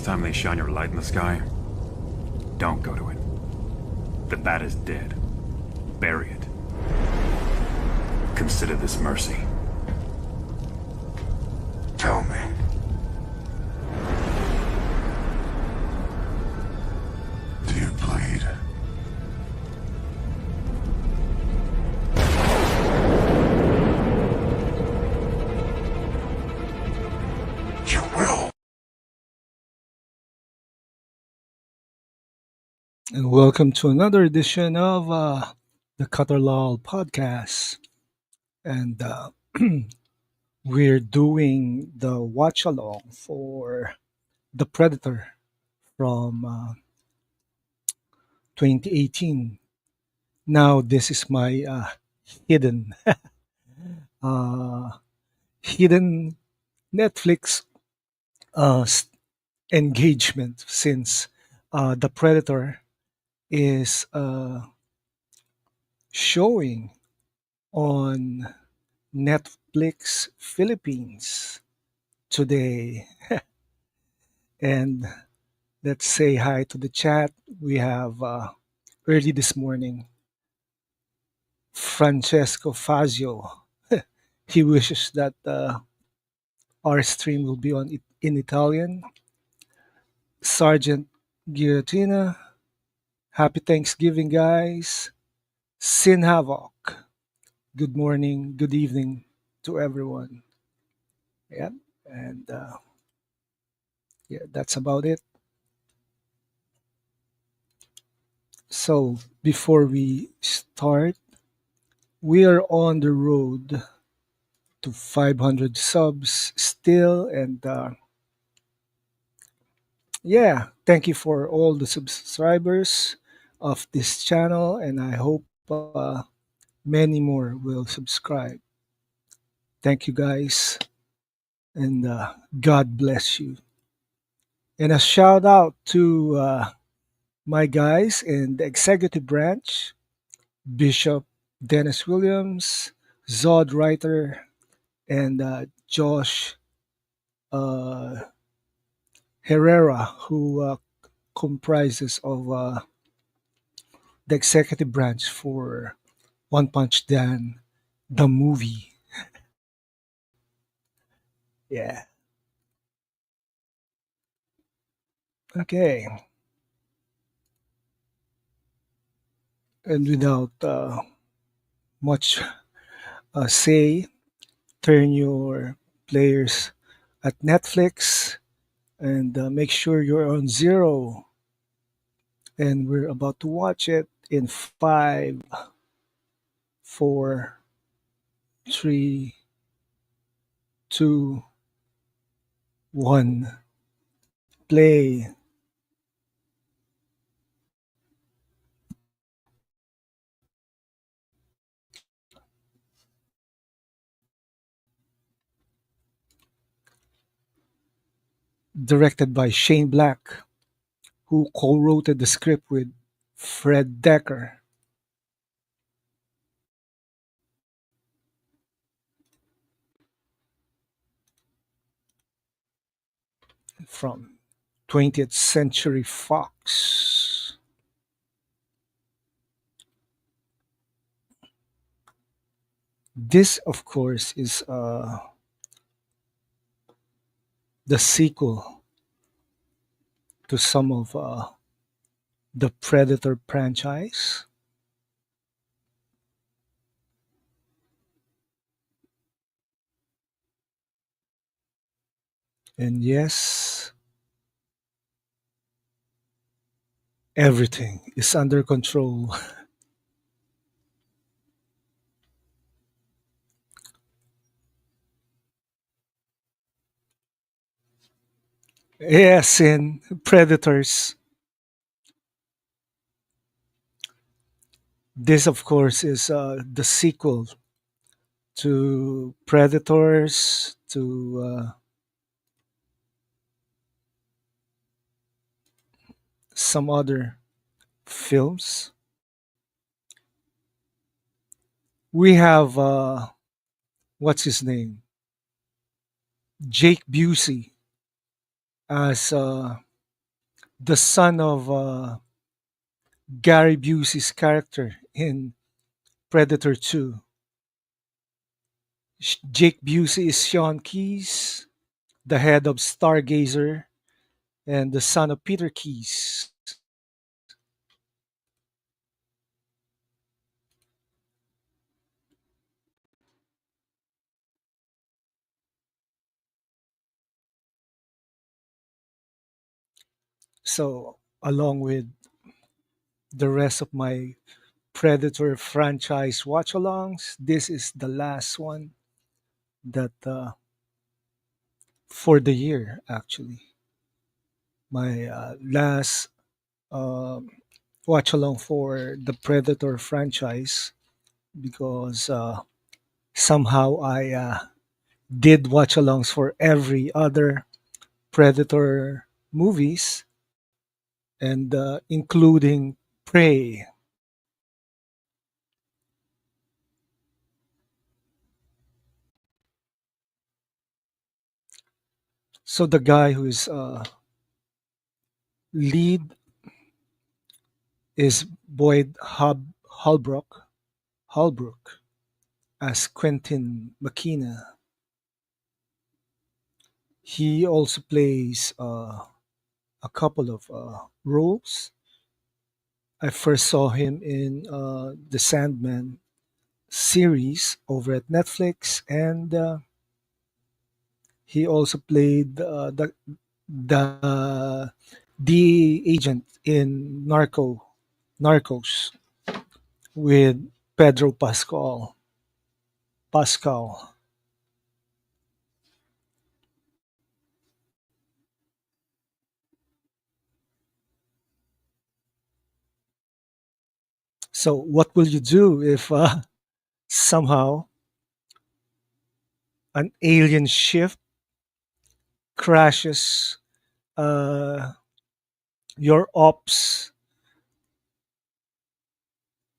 next time they shine your light in the sky, don't go to it. The bat is dead. Bury it. Consider this mercy. Tell me. Do you bleed? You will. And welcome to another edition of the Qatar podcast. And we're doing the watch along for The Predator from 2018. Now, this is my hidden, uh, hidden Netflix engagement since The Predator is showing on Netflix Philippines today. And let's say hi to the chat. We have early this morning Francesco Fazio. He wishes that our stream will be in Italian. Sergeant Guillotina, happy Thanksgiving, guys. Sin Havoc, good morning, good evening to everyone. Yeah, and yeah, that's about it. So before we start, we are on the road to 500 subs still, and yeah, thank you for all the subscribers of this channel, and I hope many more will subscribe. Thank you, guys, and God bless you. And a shout out to my guys in the executive branch, Bishop Dennis Williams, Zod Writer, and Josh uh, Herrera, who comprises of the executive branch for One Punch Dan, the movie. Yeah. Okay. And without much say, turn your players at Netflix and make sure you're on zero. And we're about to watch it in five, four, three, two, one. Play. Directed by Shane Black, who co-wrote the script with Fred Decker from 20th Century Fox. This, of course, is the sequel to some of the Predator franchise. And yes, everything is under control. Yes, in Predators. This, of course, is the sequel to Predators, to some other films. We have, what's his name? Jake Busey as the son of Gary Busey's character in Predator 2. Jake Busey is Sean Keyes, the head of Stargazer, and the son of Peter Keyes. So, along with the rest of my Predator franchise watch alongs, this is the last one that for the year, actually. My last um watch along for the Predator franchise because somehow I did watch alongs for every other Predator movies and including Prey. So the guy who is lead is Boyd Holbrook as Quentin McKenna. He also plays a couple of roles. I first saw him in the Sandman series over at Netflix, and he also played the DEA agent in Narcos with Pedro Pascal. Pascal. So, what will you do if somehow an alien ship crashes uh, your ops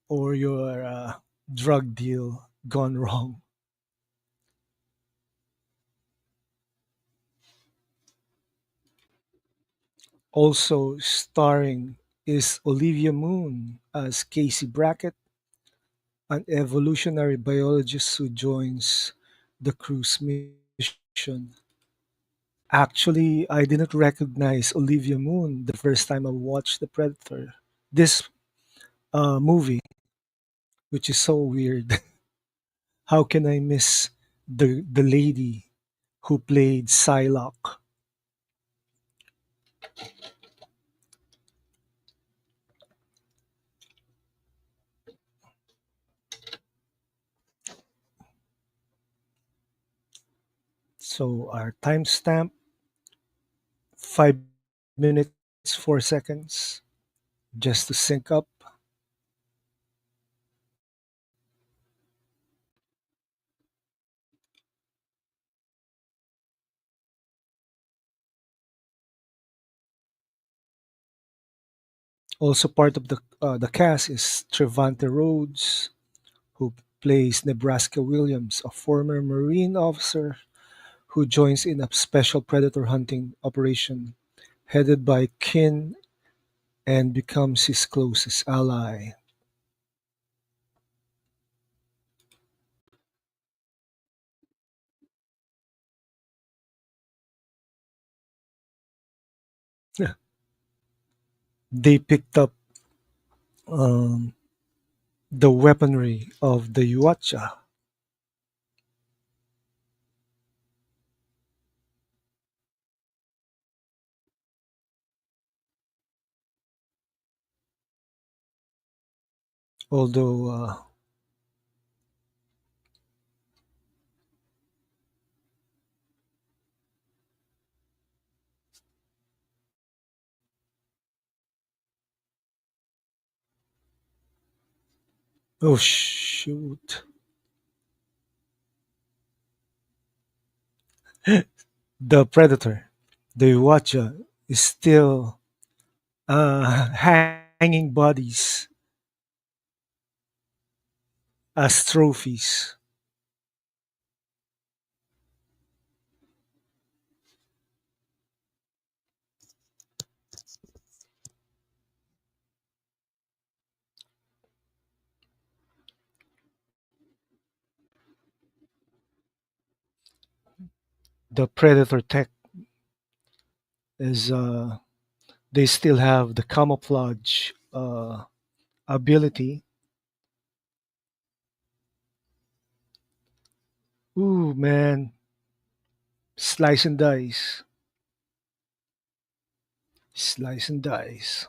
or your drug deal gone wrong? Also starring is Olivia Moon as Casey Brackett, an evolutionary biologist who joins the crew's mission. Actually, I didn't recognize Olivia Moon the first time I watched The Predator. This movie, which is so weird. How can I miss the lady who played Psylocke? So our timestamp 5 minutes 4 seconds just to sync up. Also part of the cast is Trevante Rhodes, who plays Nebraska Williams, a former Marine officer who joins in a special predator hunting operation headed by Kin and becomes his closest ally. They picked up um, the weaponry of the Yuacha, although oh shoot, the predator, the Yuacha, is still hanging bodies as trophies. The Predator tech is they still have the camouflage ability. Ooh man, slice and dice, slice and dice.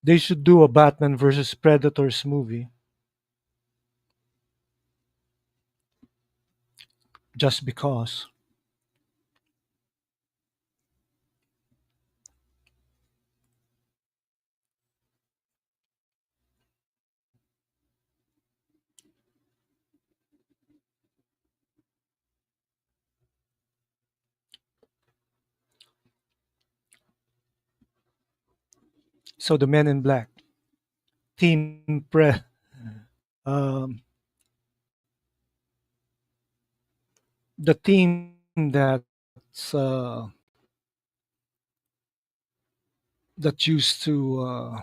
They should do a Batman versus Predators movie just because. So the Men in Black team um, the team that's that used to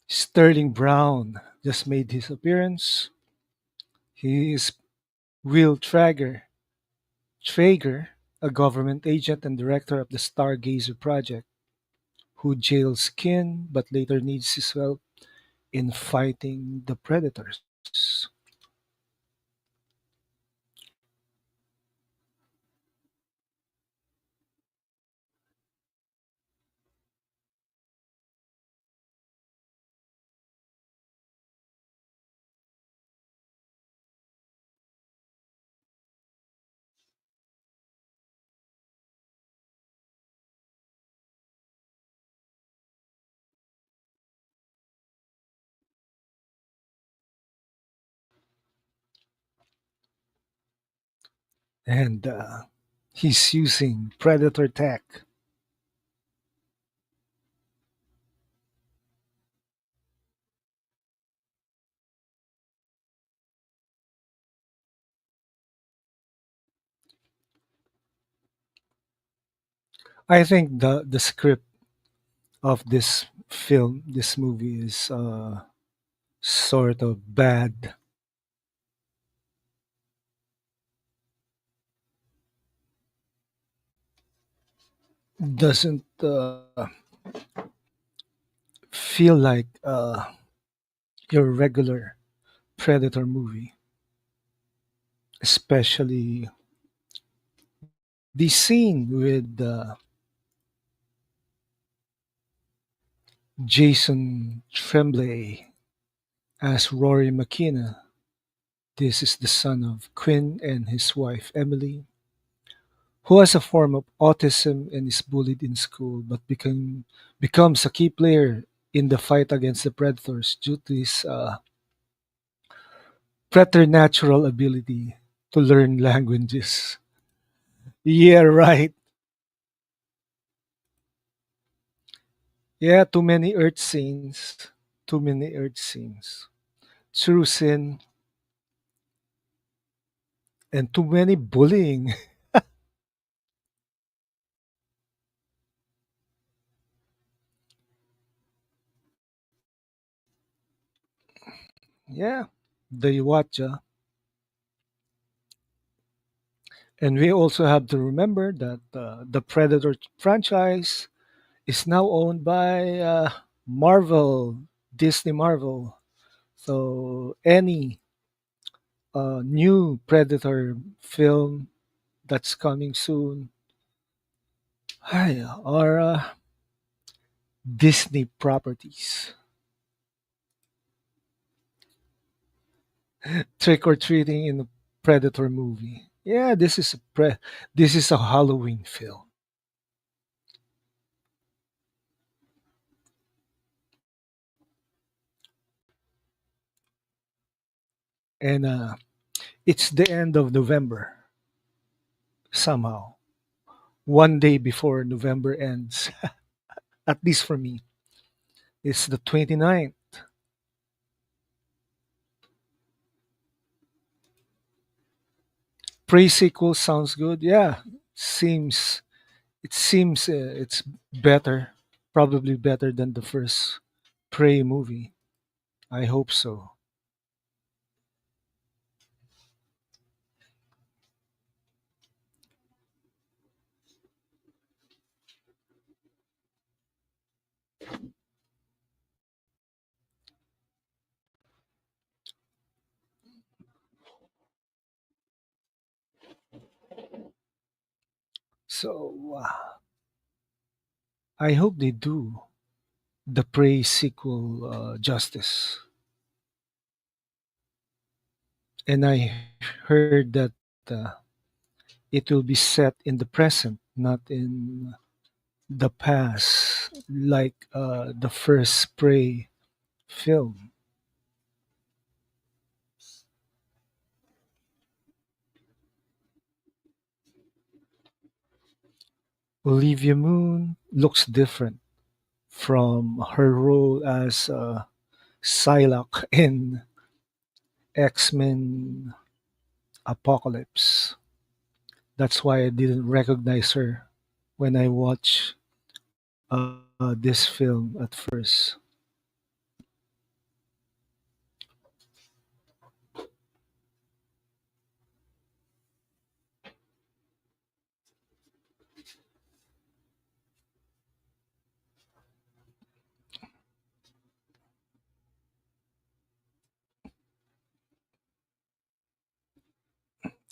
Sterling Brown just made his appearance. He is Will Traeger, a government agent and director of the Stargazer Project, who jails Kin but later needs his help in fighting the Predators. And he's using Predator tech. I think the script of this film, this movie, is sort of bad. Doesn't feel like your regular Predator movie, especially the scene with Jason Tremblay as Rory McKenna. This is the son of Quinn and his wife Emily, who has a form of autism and is bullied in school, but becomes a key player in the fight against the predators due to his preternatural ability to learn languages. Yeah, right. Yeah, too many Earth scenes. Too many Earth scenes. True sin and too many bullying. Yeah, the Iwacha. And we also have to remember that the Predator franchise is now owned by Marvel, Disney Marvel. So any new Predator film that's coming soon are Disney properties. Trick or treating in a Predator movie. Yeah, this is a Halloween film, and It's the end of November, somehow. One day before November ends, at least for me. It's the 29th. Pre-sequel sounds good. Yeah, seems it's better, probably better than the first Prey movie. I hope so. So I hope they do the Prey sequel justice. And I heard that uh, it will be set in the present, not in the past, like the first Prey film. Olivia Moon looks different from her role as Psylocke in X-Men Apocalypse. That's why I didn't recognize her when I watched this film at first.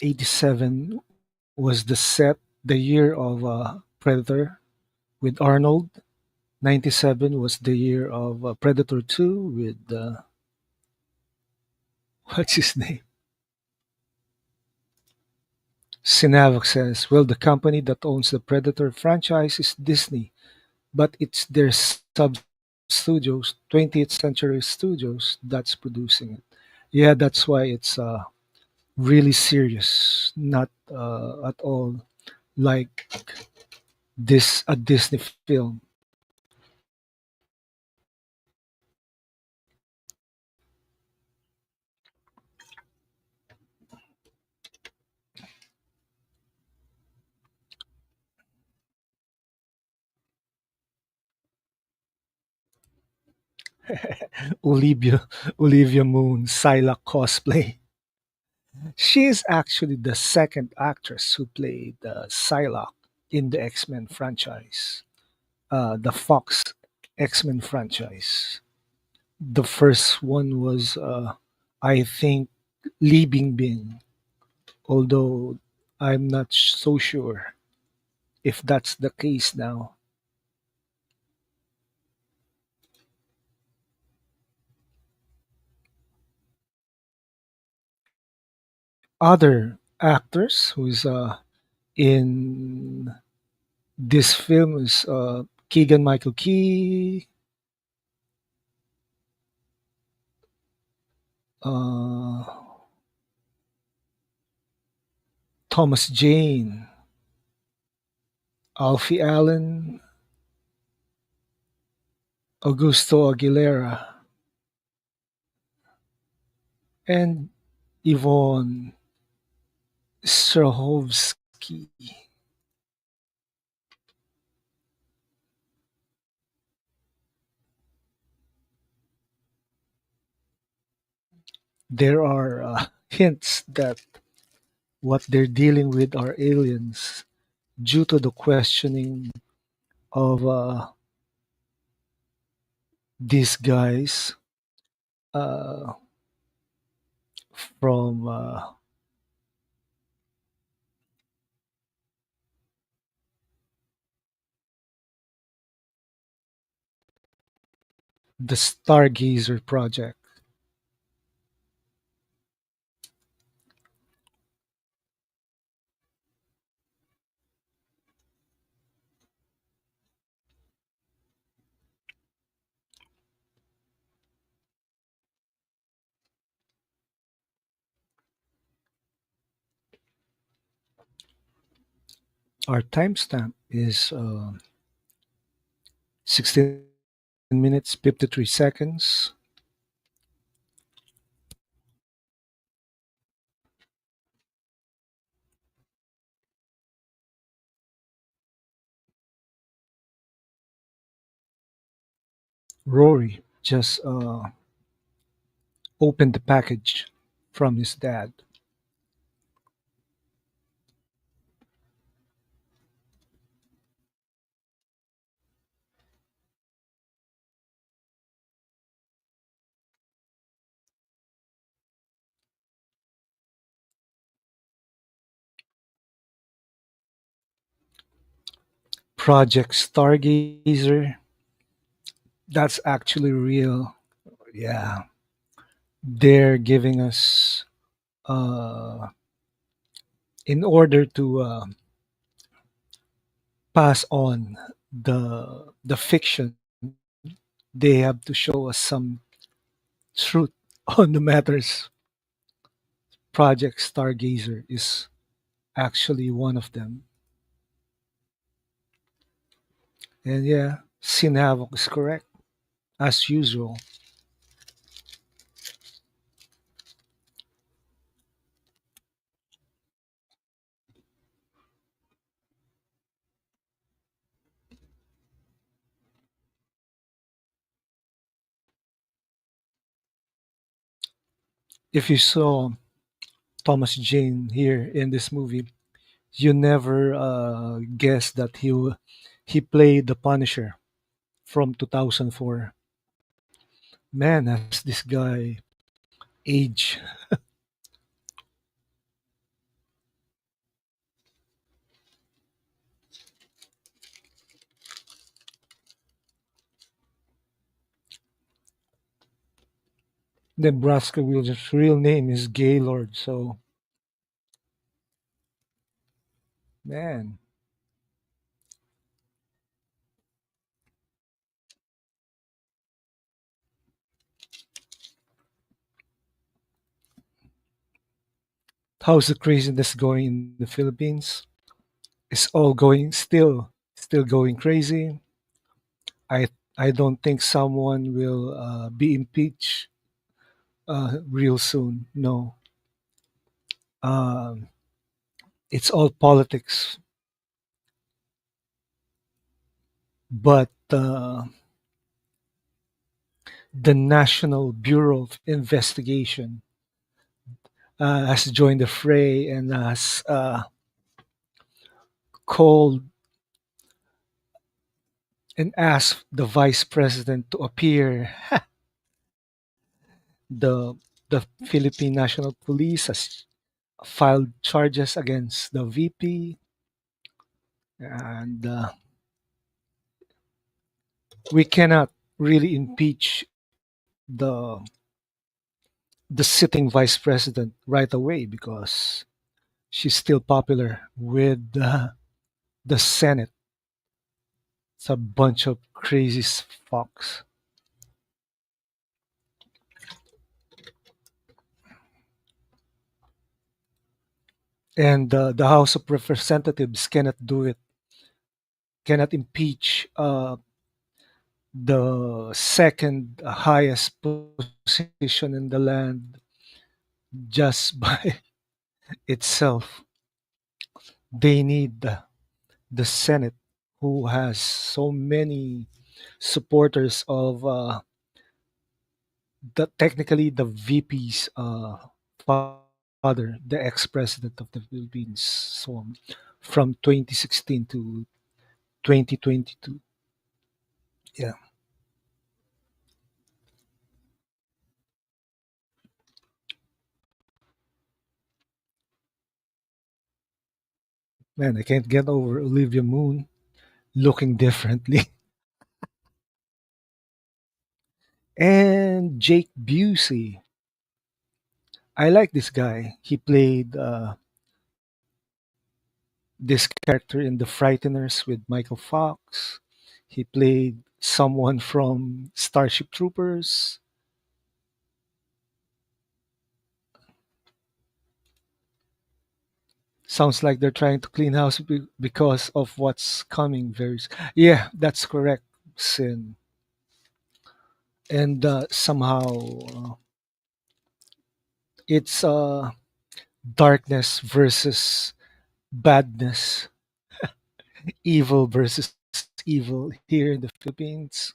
87 was the year of Predator with Arnold. 97 was the year of Predator 2 with what's his name? Sinavok says, well, the company that owns the Predator franchise is Disney, but it's their sub studios, 20th Century Studios, that's producing it. Yeah, that's why it's really serious, not at all like this a Disney film. Olivia Olivia Moon Psylocke cosplay. She is actually the second actress who played Psylocke in the X-Men franchise, the Fox X-Men franchise. The first one was, I think, Lee Bingbing, although I'm not so sure if that's the case now. Other actors who's in this film is Keegan-Michael Key, uh, Thomas Jane, Alfie Allen, Augusto Aguilera, and Yvonne Strahovski. There are hints that what they're dealing with are aliens due to the questioning of these guys uh, from the Stargazer project. Our timestamp is 16 minutes 53 seconds. Rory just opened the package from his dad. Project Stargazer. That's actually real. Yeah, they're giving us uh, in order to pass on the fiction, they have to show us some truth on the matters. Project Stargazer is actually one of them. And yeah, Sin Havoc is correct, as usual. If you saw Thomas Jane here in this movie, you never guess that he played the Punisher from 2004. Man, has this guy age? Nebraska Williams' real name is Gaylord. So, man, how's the craziness going in the Philippines? It's all going still going crazy. I I don't think someone will be impeached real soon. No, um, it's all politics. But the National Bureau of Investigation has joined the fray and has called and asked the vice president to appear. The Philippine National Police has filed charges against the VP, and we cannot really impeach the the sitting vice president right away because she's still popular with the Senate. It's a bunch of crazy fucks. And the House of Representatives cannot do it, cannot impeach the second highest position in the land just by itself. They need the Senate, who has so many supporters of technically the VP's father, the ex-president of the Philippines, so from 2016 to 2022. Yeah, man, I can't get over Olivia Moon looking differently. And Jake Busey, I like this guy. He played this character in The Frighteners with Michael Fox. He played someone from Starship Troopers. Sounds like they're trying to clean house because of what's coming Yeah, that's correct, Sin. And somehow it's darkness versus badness, evil versus evil here in the Philippines.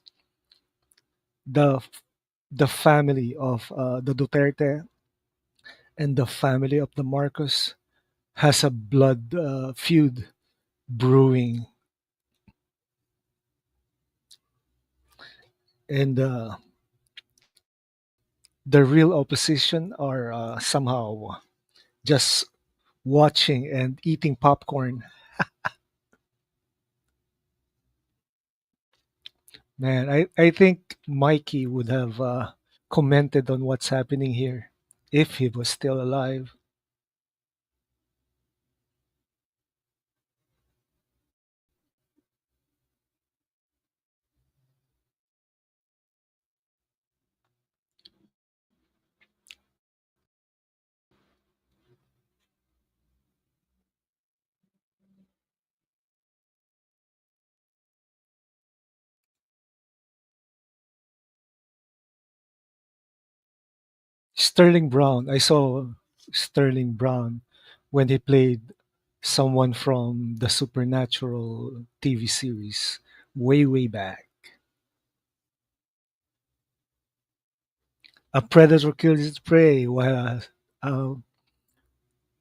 The the family of the Duterte and the family of the Marcos has a blood feud brewing, and the real opposition are somehow just watching and eating popcorn. Man, I think Mikey would have commented on what's happening here if he was still alive. Sterling Brown, I saw Sterling Brown when he played someone from the Supernatural TV series way back. A predator kills its prey while a,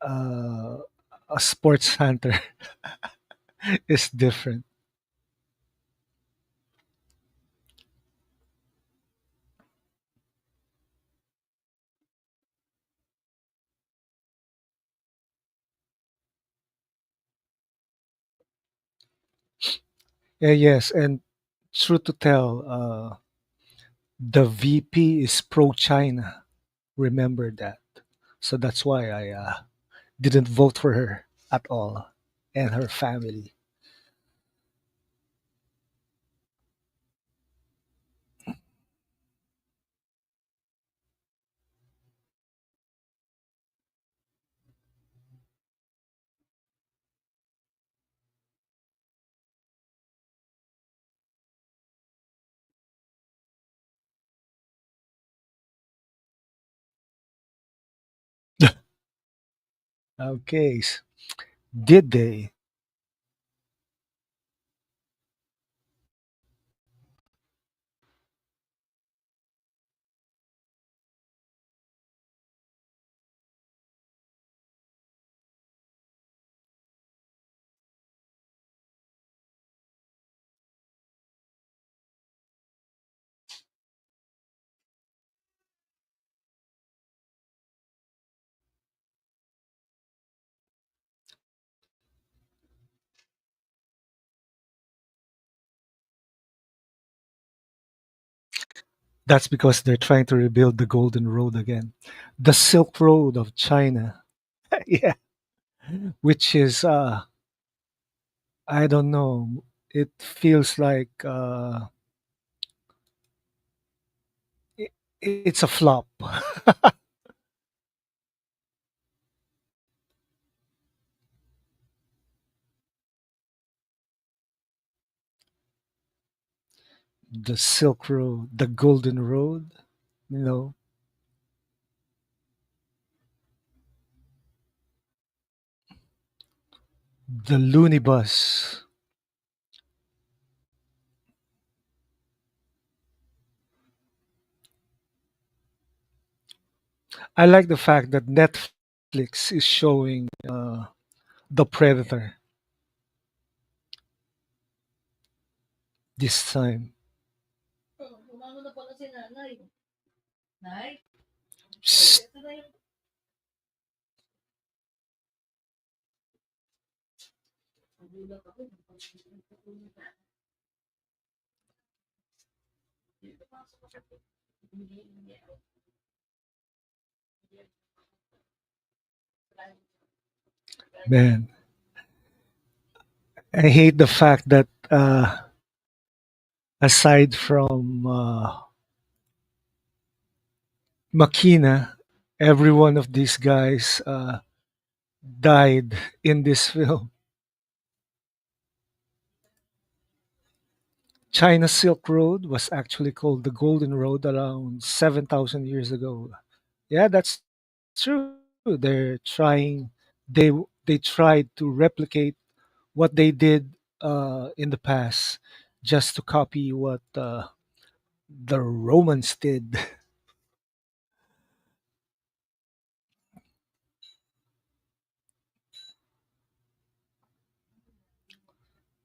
a, a sports hunter is different. Yes, and true to tell, the VP is pro China. Remember that. So that's why I didn't vote for her at all and her family. Okay, did they? That's because they're trying to rebuild the Golden Road again. The Silk Road of China. Yeah, which is I don't know. It feels like it's a flop. The Silk Road, the Golden Road, you know, the Looney Bus. I like the fact that Netflix is showing The Predator this time. Psst, man, I hate the fact that aside from Makina, every one of these guys died in this film. China's Silk Road was actually called the Golden Road around 7,000 years ago. Yeah, that's true. They tried to replicate what they did in the past, just to copy what the Romans did.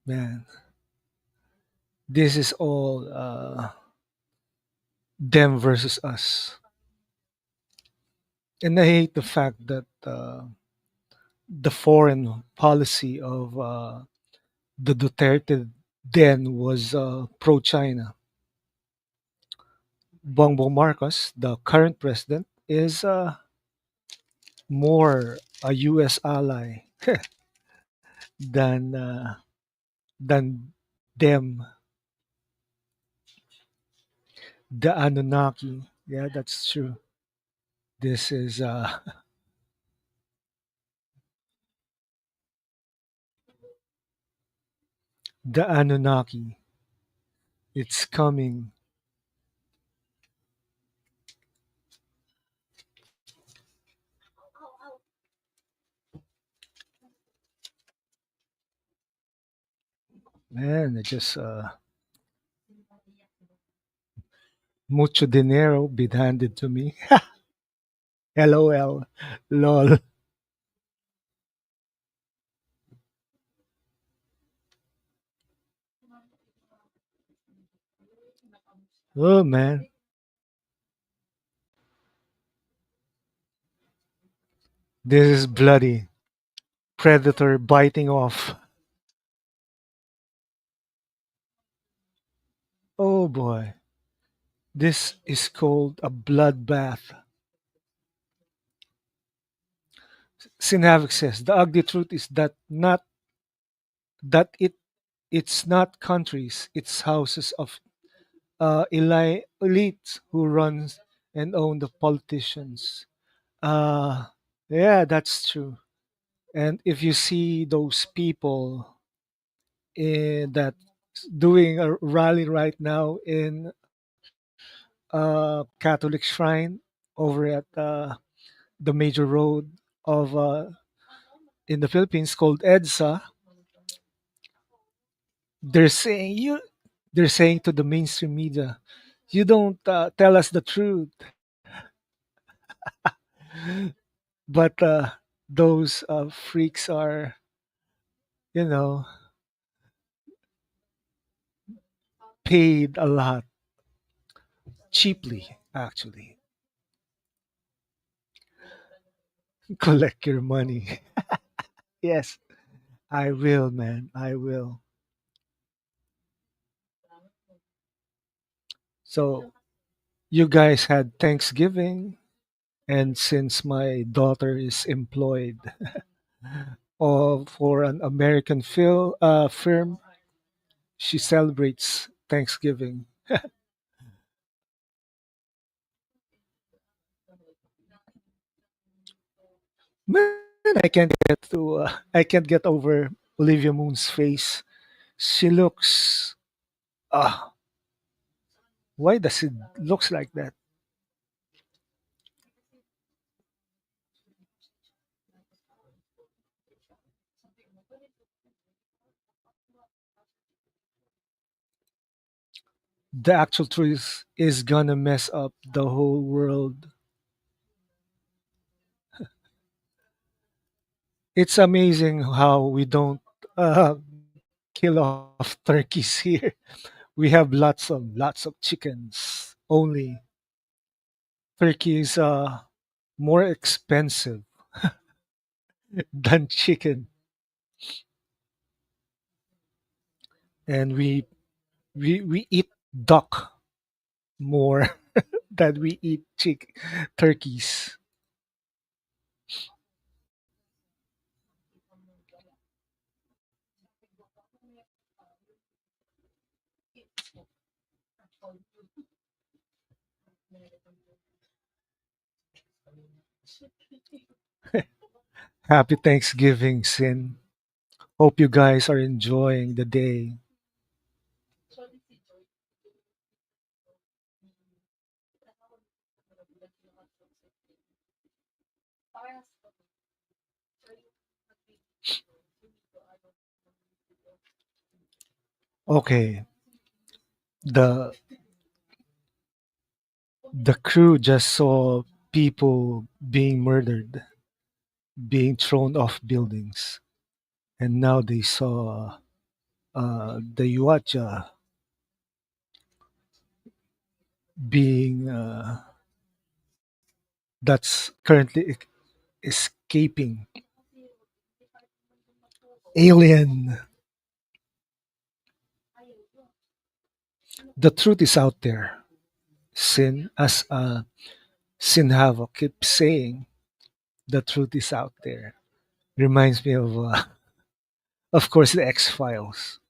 Man, this is all them versus us. And I hate the fact that the foreign policy of the Duterte then was pro-China. Bongbong Marcos, the current president, is more a U.S. ally than than them, the Anunnaki. Yeah, that's true. This is the Anunnaki. It's coming. Man, it just mucho dinero been handed to me. LOL. Lol. Oh man, this is bloody. Predator biting off. Oh boy. This is called a bloodbath. Sinhavik says the ugly truth is that not that it's not countries, it's houses of elites who runs and own the politicians. Uh, yeah, that's true. And if you see those people that doing a rally right now in Catholic shrine over at the major road of in the Philippines called EDSA, they're saying you they're saying to the mainstream media, you don't tell us the truth, but those freaks are, you know, paid a lot, cheaply actually. Collect your money. Yes, I will, man. I will. So you guys had Thanksgiving, and since my daughter is employed for an American firm, she celebrates Thanksgiving. Man, I can't get over Olivia Moon's face. She looks ah why does it looks like that? The actual truth is gonna mess up the whole world. It's amazing how we don't uh, kill off turkeys here. We have lots of chickens. Only turkey is more expensive than chicken, and we eat duck more than we eat turkeys. Happy Thanksgiving, Sin. Hope you guys are enjoying the day. Okay, the the crew just saw people being murdered, being thrown off buildings, and now they saw the Yuacha being that's currently escaping. Alien. The truth is out there. Sin, as Sin Havoc keeps saying, the truth is out there. Reminds me of course, the X Files.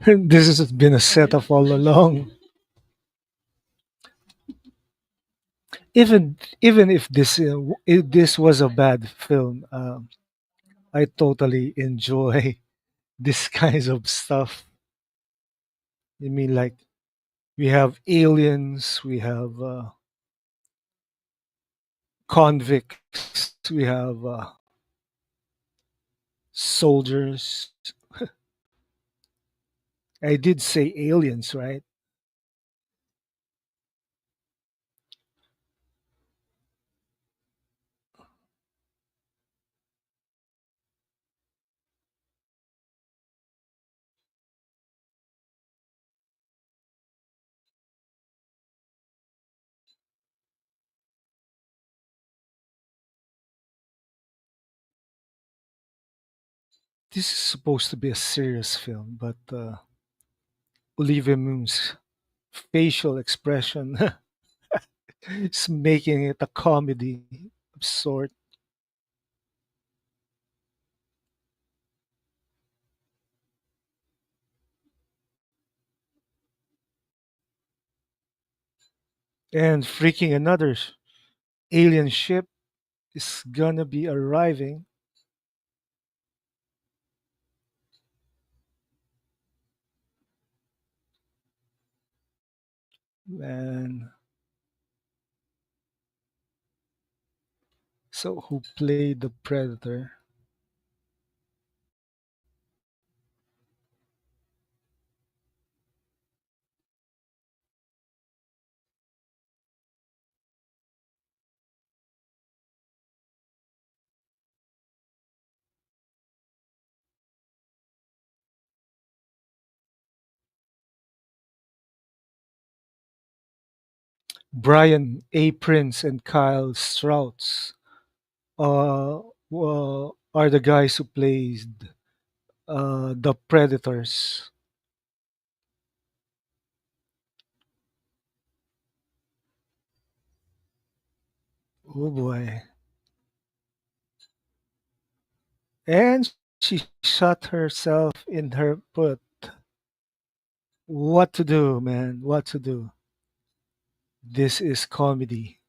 This has been a setup all along. Even if if this was a bad film, I totally enjoy this kinds of stuff. I mean, like we have aliens, we have convicts, we have soldiers. I did say aliens, right? This is supposed to be a serious film, but Olivia Moon's facial expression is making it a comedy of sort. And freaking another alien ship is gonna be arriving. And so, who played the Predator? Brian A. Prince and Kyle Strouts are the guys who played the Predators. Oh boy. And she shot herself in her foot. What to do, man? What to do? This is comedy.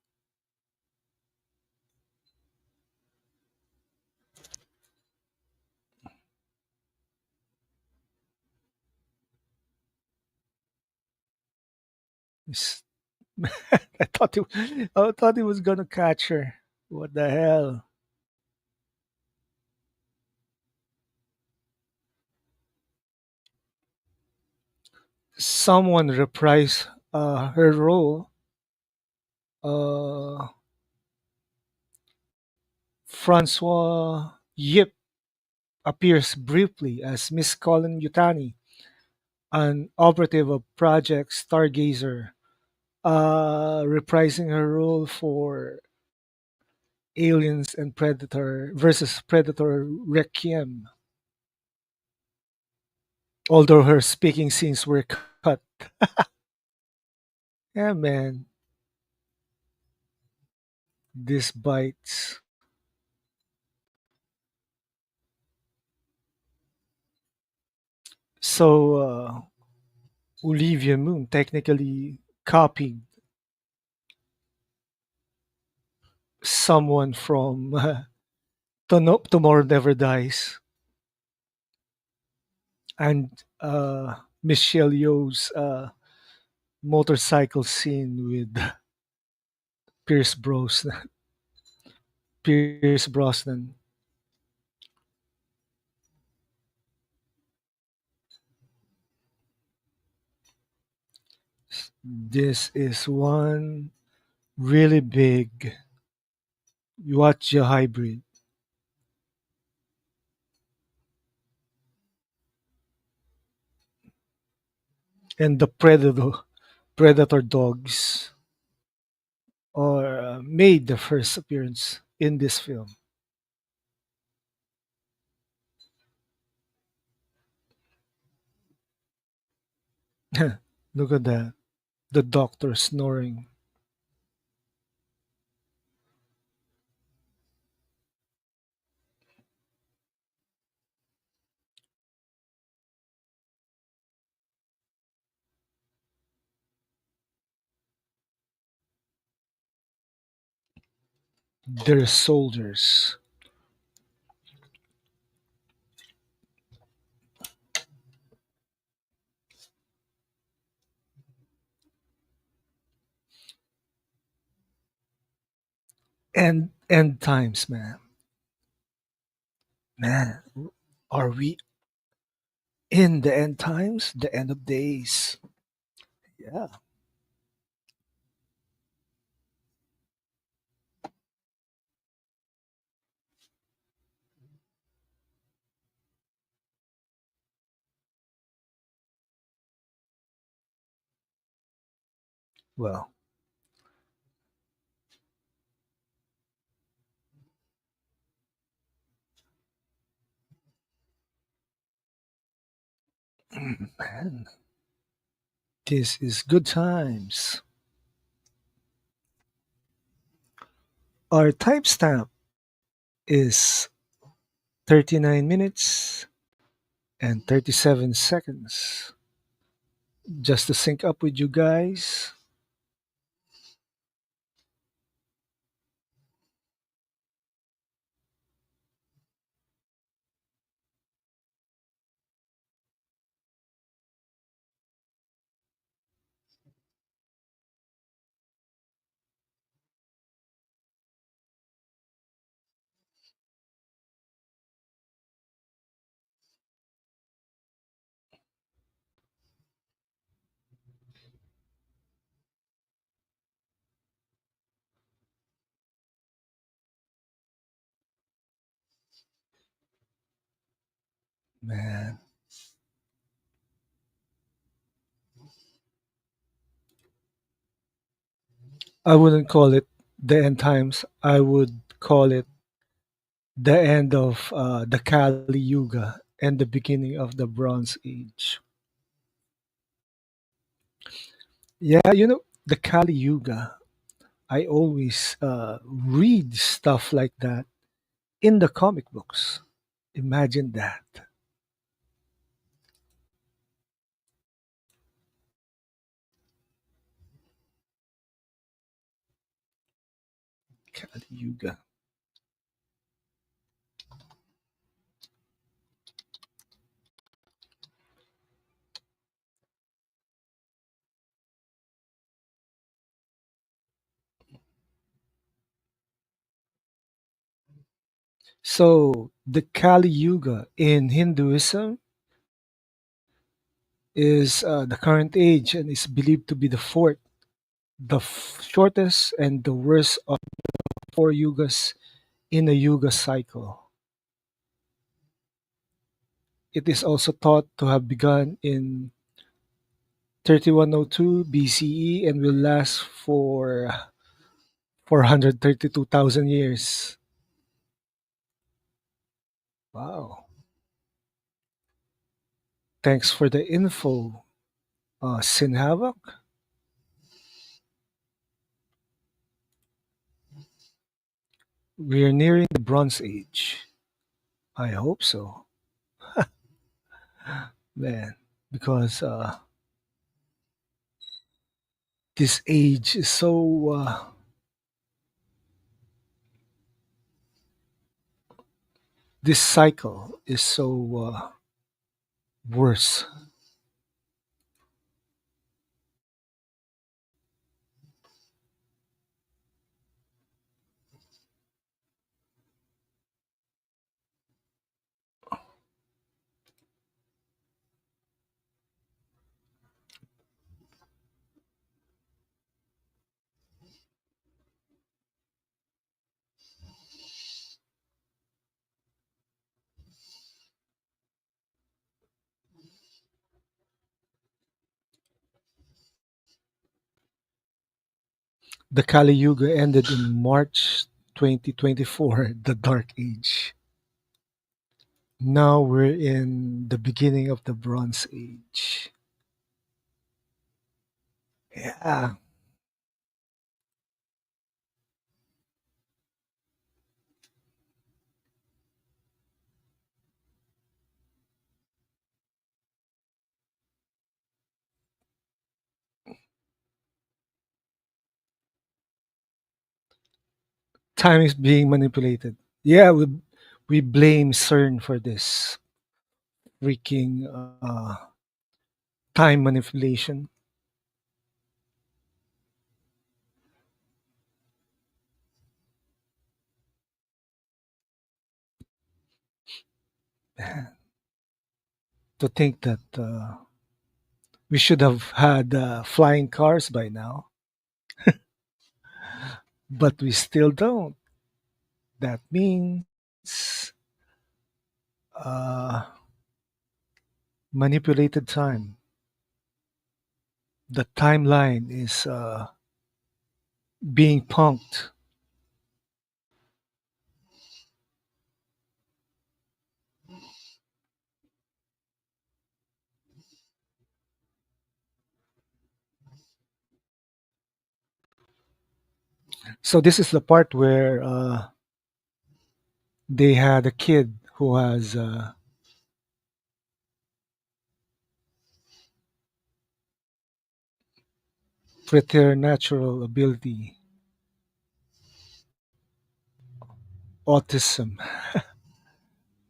It's- I thought he was gonna catch her. What the hell? Someone reprised her role. Uh, Francois Yip appears briefly as Miss Colin Yutani, an operative of Project Stargazer, reprising her role for Aliens and Predator versus Predator Requiem, although her speaking scenes were cut. Yeah, man, this bites. So, Olivia Moon technically copied someone from Tomorrow Never Dies and Michelle Yeoh's motorcycle scene with Pierce Brosnan. Pierce Brosnan. This is one really big Watcha hybrid, and the Predator dogs are made the first appearance in this film. Look at that, the doctor snoring. They're soldiers. End times, man. Man, are we in the end times? The end of days. Yeah. Well, man, this is good times. Our timestamp is 39 minutes and 37 seconds. Just to sync up with you guys. Man, I wouldn't call it the end times. I would call it the end of the Kali Yuga and the beginning of the Bronze Age. Yeah, the Kali Yuga. I always read stuff like that in the comic books. Imagine that. Kali Yuga. So the Kali Yuga in Hinduism is the current age and is believed to be the fourth, the shortest and the worst of four yugas in a yuga cycle. It is also thought to have begun in 3102 BCE and will last for 432,000 years. Wow. Thanks for the info, Sin Havoc. We're nearing the Bronze Age. I hope so, man, because this age is so, this cycle is so worse. The Kali Yuga ended in March 2024, the Dark Age. Now we're in the beginning of the Bronze Age. Yeah, time is being manipulated. Yeah, we blame CERN for this freaking time manipulation. To think that we should have had flying cars by now, but we still don't. That means uh, manipulated time. The timeline is being punked. So this is the part where they had a kid who has preternatural ability, autism.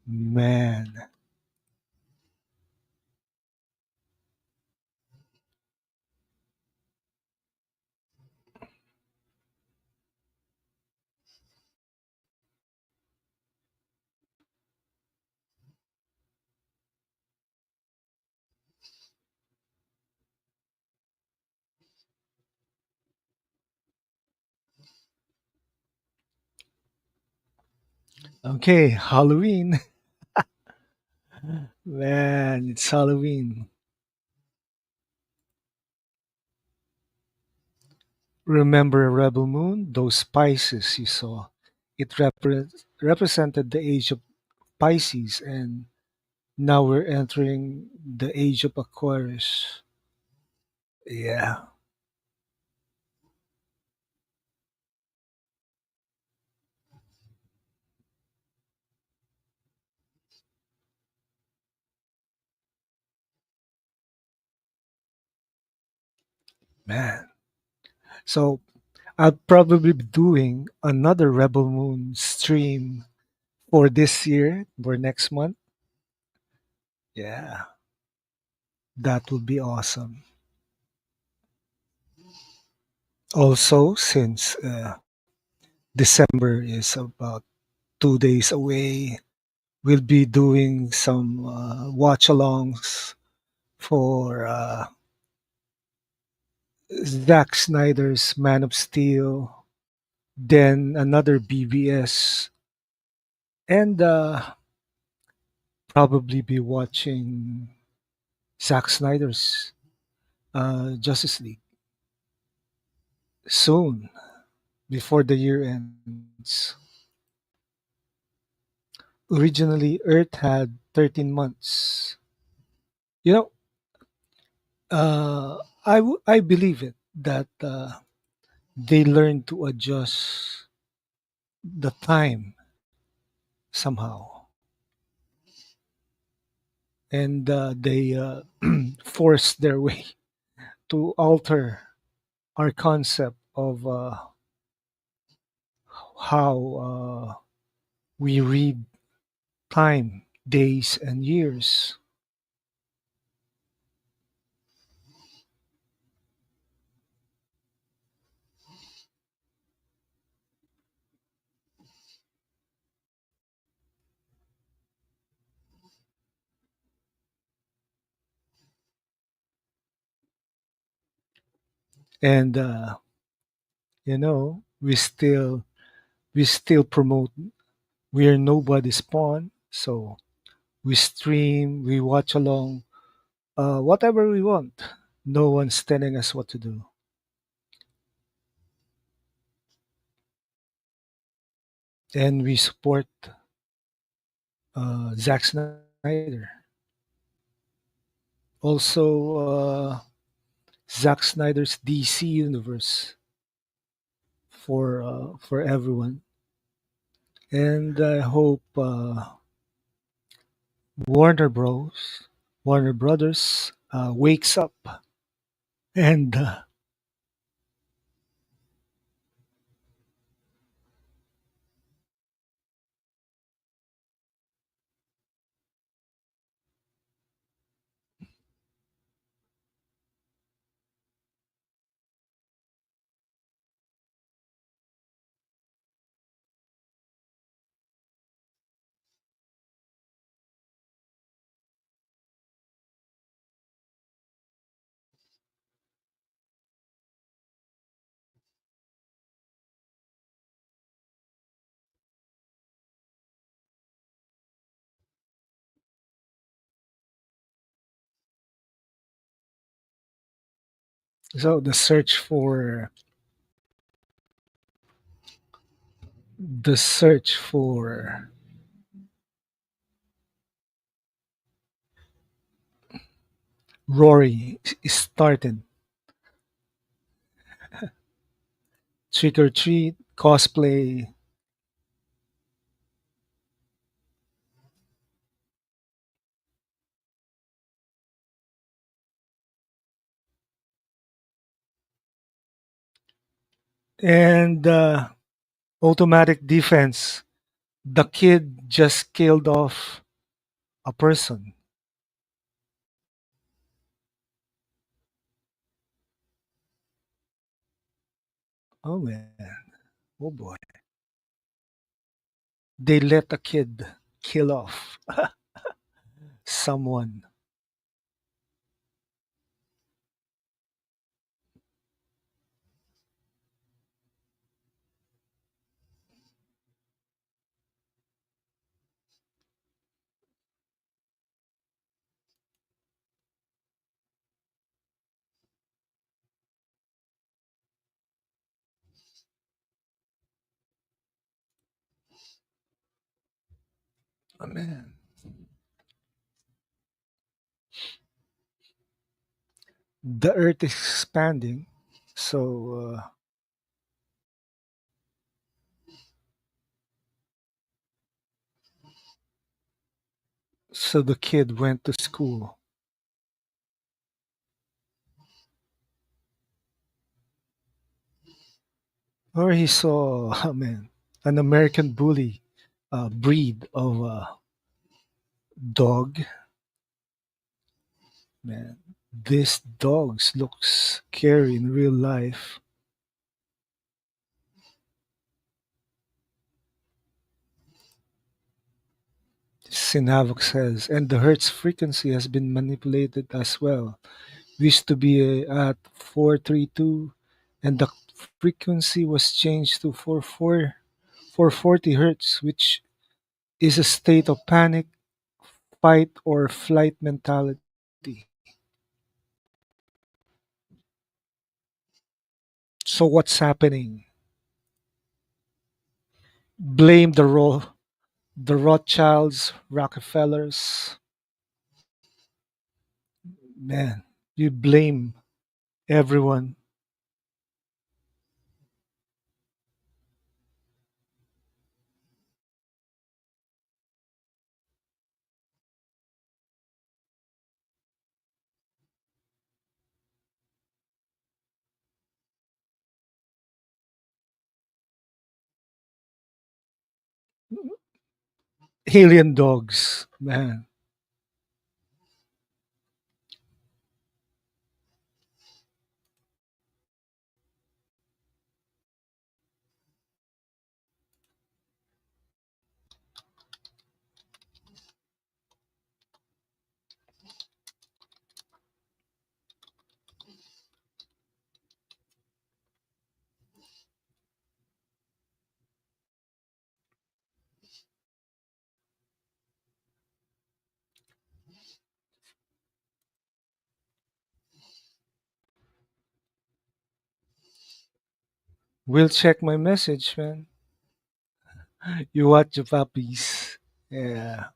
Man, okay, Halloween. Man, it's Halloween. Remember Rebel Moon? Those spices you saw. It represented the age of Pisces, and now we're entering the age of Aquarius. Yeah, man. So I'll probably be doing another Rebel Moon stream for this year, for next month. Yeah, that would be awesome. Also, since December is about 2 days away, we'll be doing some watch alongs for Zack Snyder's Man of Steel, then another BBS, and probably be watching Zack Snyder's Justice League soon before the year ends. Originally, Earth had 13 months. You know, I believe it that they learned to adjust the time somehow, and they forced their way to alter our concept of how we read time, days, and years. And we still promote we're nobody's pawn. So we stream, we watch along, whatever we want. No one's telling us what to do. And we support Zack Snyder. Also, Zack Snyder's DC universe for everyone. And I hope Warner Bros. Warner Brothers wakes up and so the search for Rory started. Trick or treat, cosplay, and automatic defense. The kid just killed off a person. Oh man, oh boy. They let a kid kill off someone. Oh man. The earth is expanding, so the kid went to school, or he saw, oh man, an American bully breed of dog. Man, this dogs looks scary in real life. Sinavok says, and the Hertz frequency has been manipulated as well. We used to be at 432, and the frequency was changed to 440 Hertz, which is a state of panic, fight, or flight mentality. So what's happening? Blame the Rothschilds, Rockefellers. Man, you blame everyone. Alien dogs, man. We'll check my message, man. You watch the puppies. Yeah.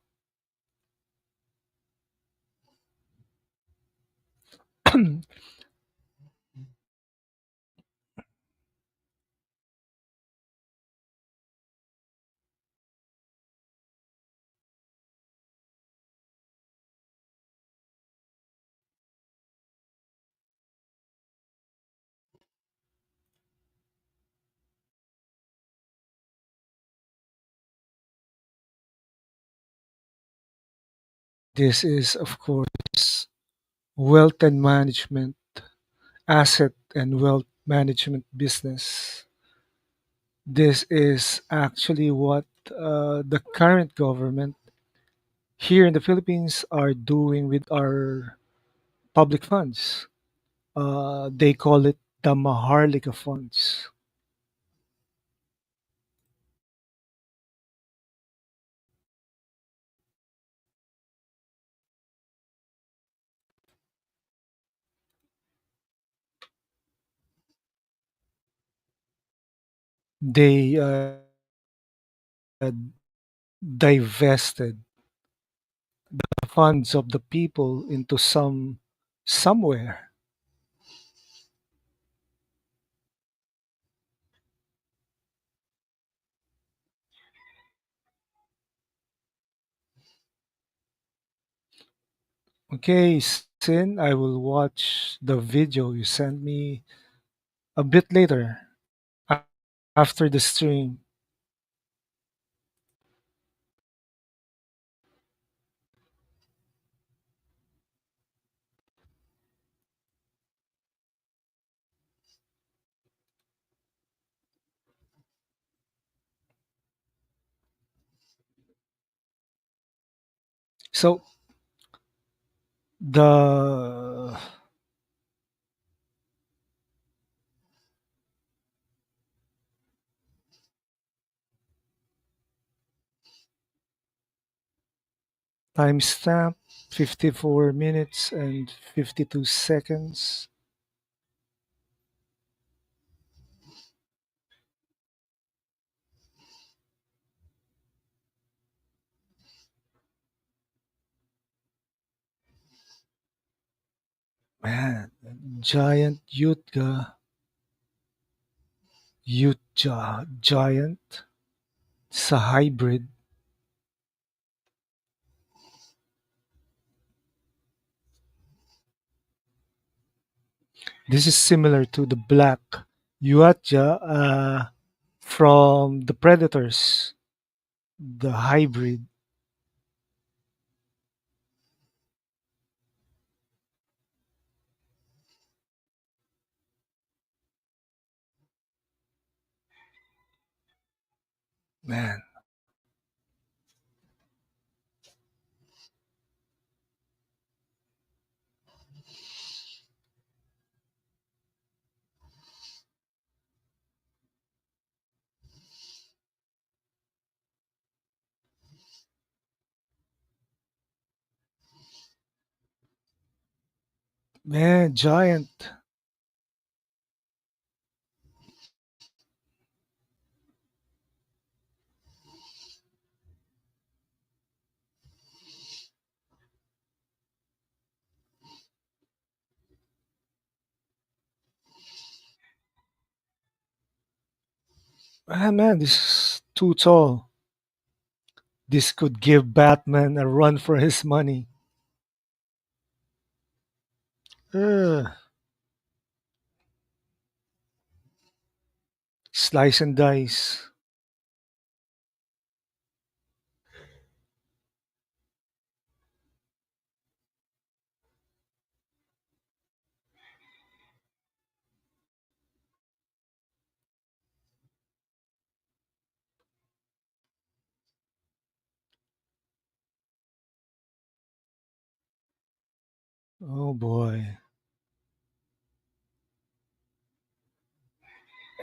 This is, of course, wealth and management, asset and wealth management business. This is actually what the current government here in the Philippines are doing with our public funds. They call it the Maharlika funds. They divested the funds of the people into somewhere. Okay, Sin, I will watch the video you sent me a bit later a- after the stream. So the timestamp 54 minutes and 52 seconds. Man, giant giant. It's a hybrid. This is similar to the black Yuatja from the Predators, the hybrid. Man, man, giant. Ah, man, this is too tall. This could give Batman a run for his money. Ugh. Slice and dice. Oh boy.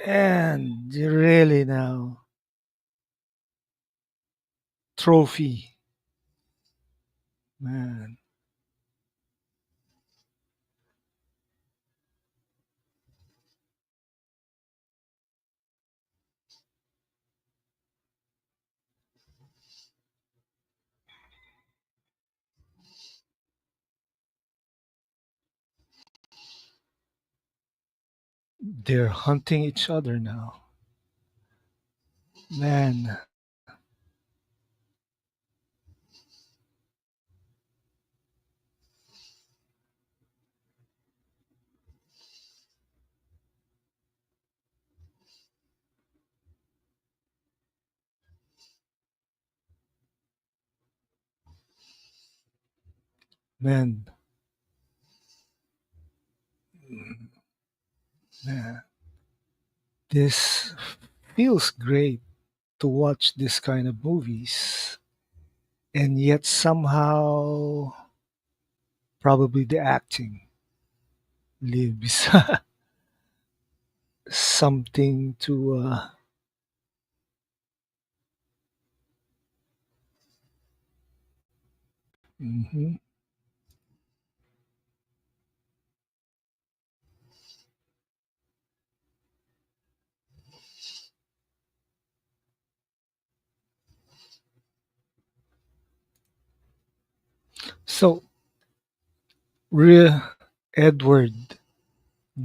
And really now, trophy, man. They're hunting each other now. Man, man, man. This feels great to watch this kind of movies. And yet somehow, probably the acting leaves something to. Mhm. So, Edward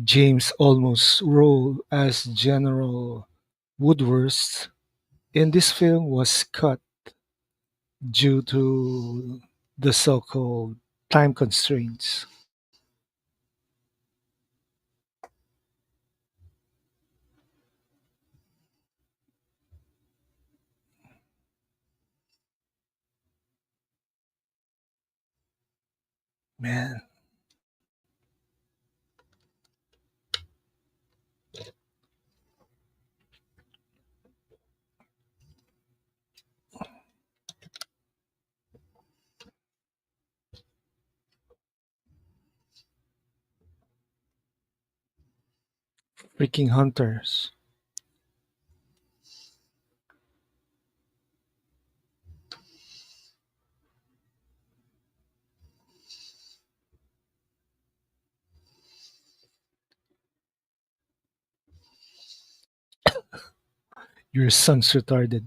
James Olmos' role as General Woodworth in this film was cut due to the so-called time constraints. Man, freaking hunters. Your son's retarded.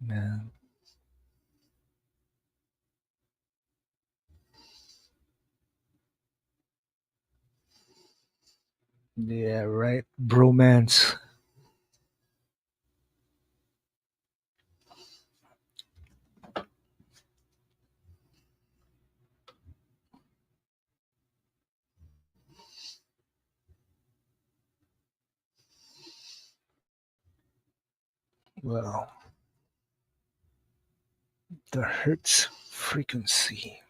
Man, yeah, right. Bromance. Well, the Hertz frequency.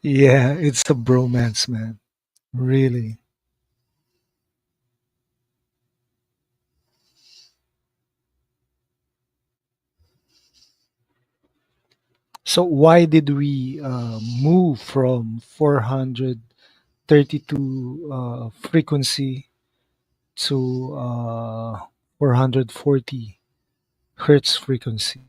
Yeah, it's a bromance, man. Really. So why did we move from 432 frequency to 440 hertz frequency?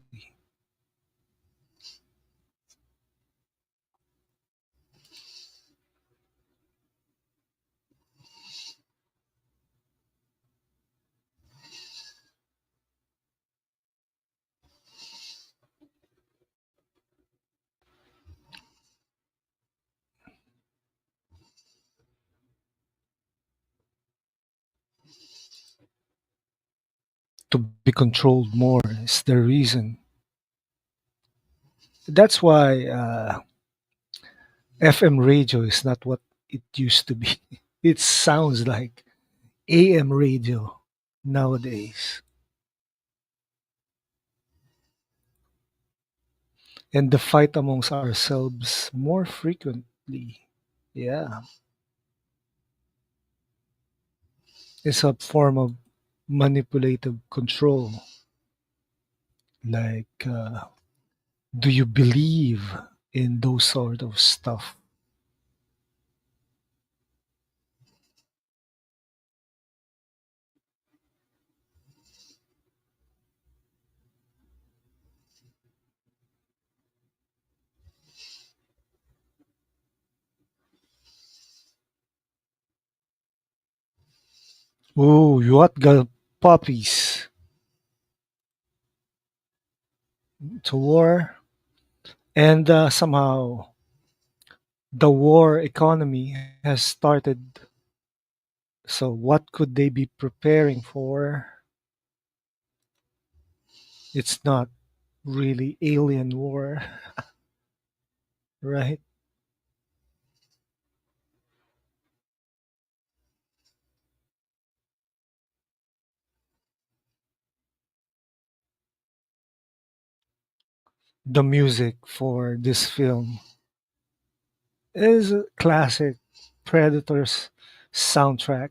To be controlled more is the reason. That's why FM radio is not what it used to be. It sounds like AM radio nowadays. And the fight amongst ourselves more frequently. Yeah, it's a form of manipulative control. Like, do you believe in those sort of stuff? Oh, you what got puppies to war? And somehow the war economy has started. So, what could they be preparing for? It's not really alien war, right? The music for this film is a classic Predators soundtrack.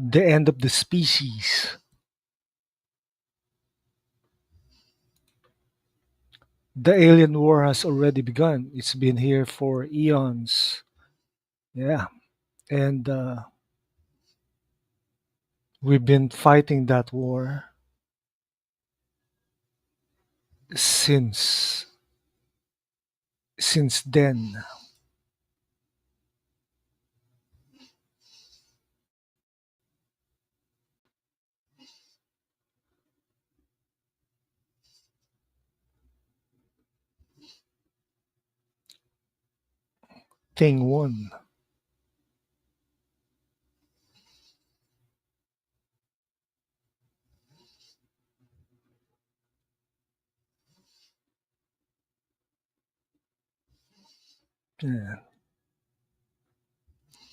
The end of the species. The alien war has already begun. It's been here for eons. Yeah. And we've been fighting that war since then. Thing one. Yeah.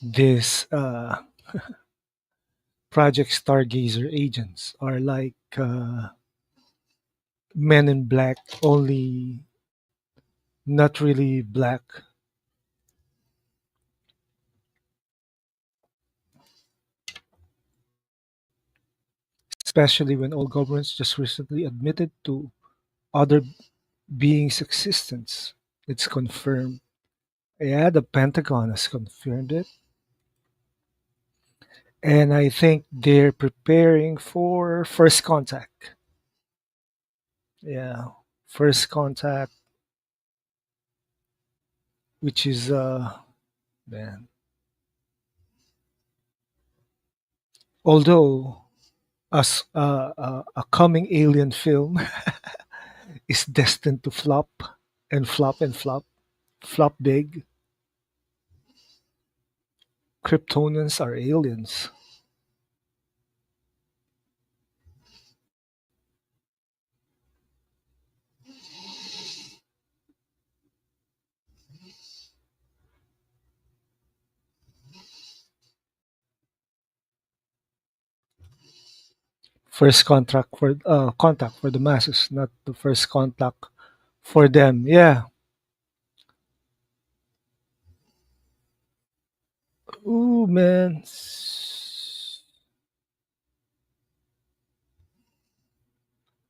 This Project Stargazer agents are like men in black, only not really black, especially when all governments just recently admitted to other beings' existence. It's confirmed. Yeah, the Pentagon has confirmed it. And I think they're preparing for first contact. Yeah, first contact, which is man. Although as a coming alien film is destined to flop and flop and flop big. Kryptonians are aliens. First contact for the masses, not the first contact for them. Yeah. Ooh, man.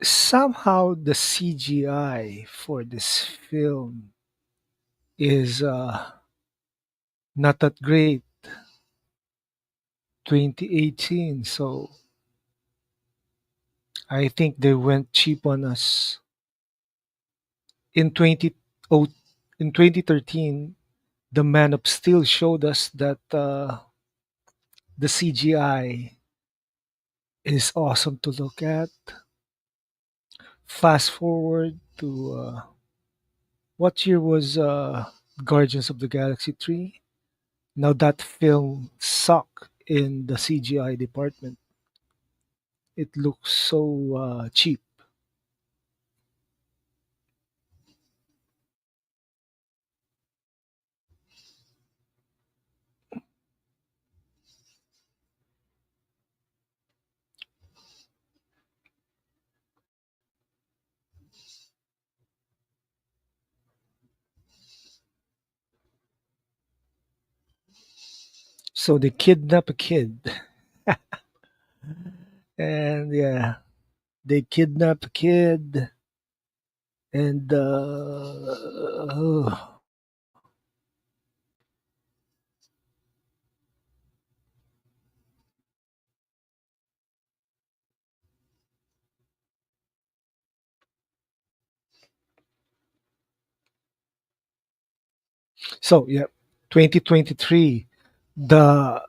Somehow the CGI for this film is not that great. 2018, so I think they went cheap on us. In 20 oh, in 2013, the Man of Steel showed us that the CGI is awesome to look at. Fast forward to what year was Guardians of the Galaxy 3? Now that film sucked in the CGI department. It looks so cheap. So they kidnap a kid, and yeah, they kidnap a kid, and so yeah, 2023, the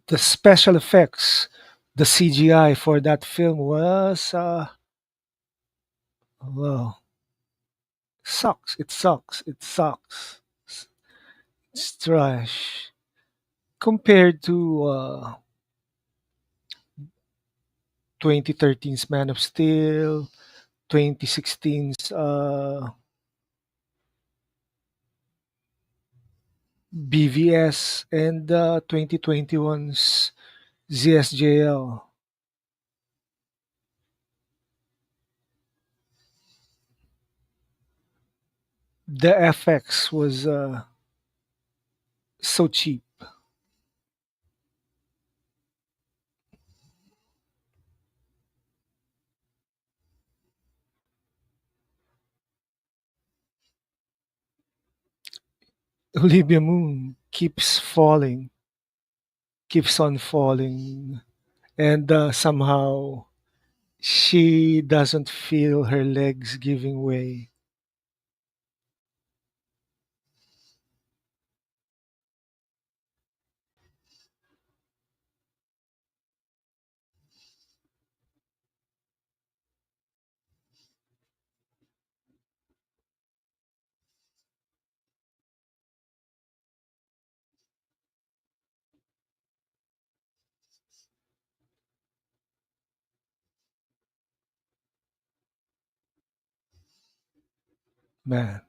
the special effects, the CGI for that film was well, sucks. It sucks. It sucks. It's trash compared to 2013's Man of Steel, 2016's BVS, and 2021's ZSJL. The FX was so cheap. Olivia Moon keeps on falling, and somehow she doesn't feel her legs giving way. Man.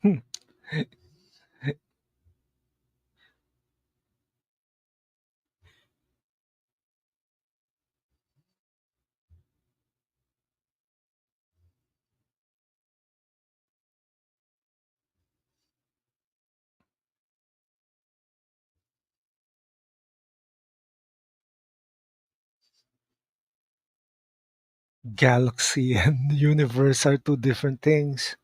Hmm. Galaxy and universe are two different things.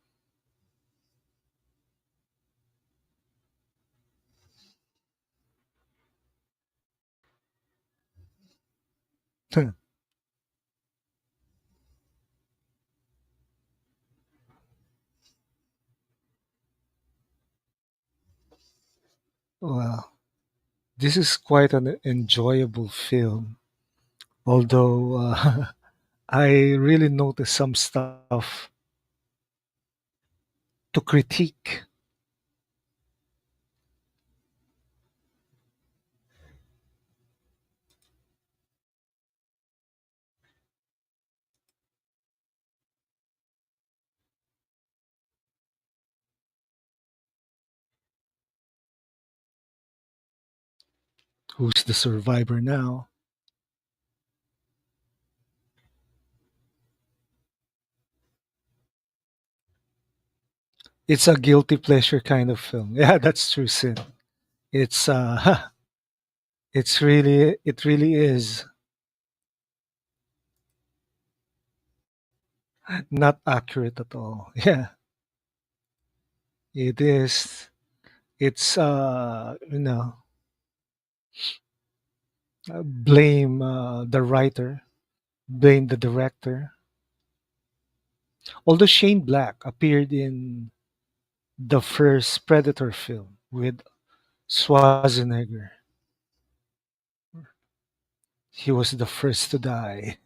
Well, this is quite an enjoyable film, although I really noticed some stuff to critique. Who's the survivor now? It's a guilty pleasure kind of film. Yeah, that's true, Sid. It's it really is not accurate at all. Yeah, it is. It's blame the writer, blame the director. Although Shane Black appeared in the first Predator film with Schwarzenegger, he was the first to die.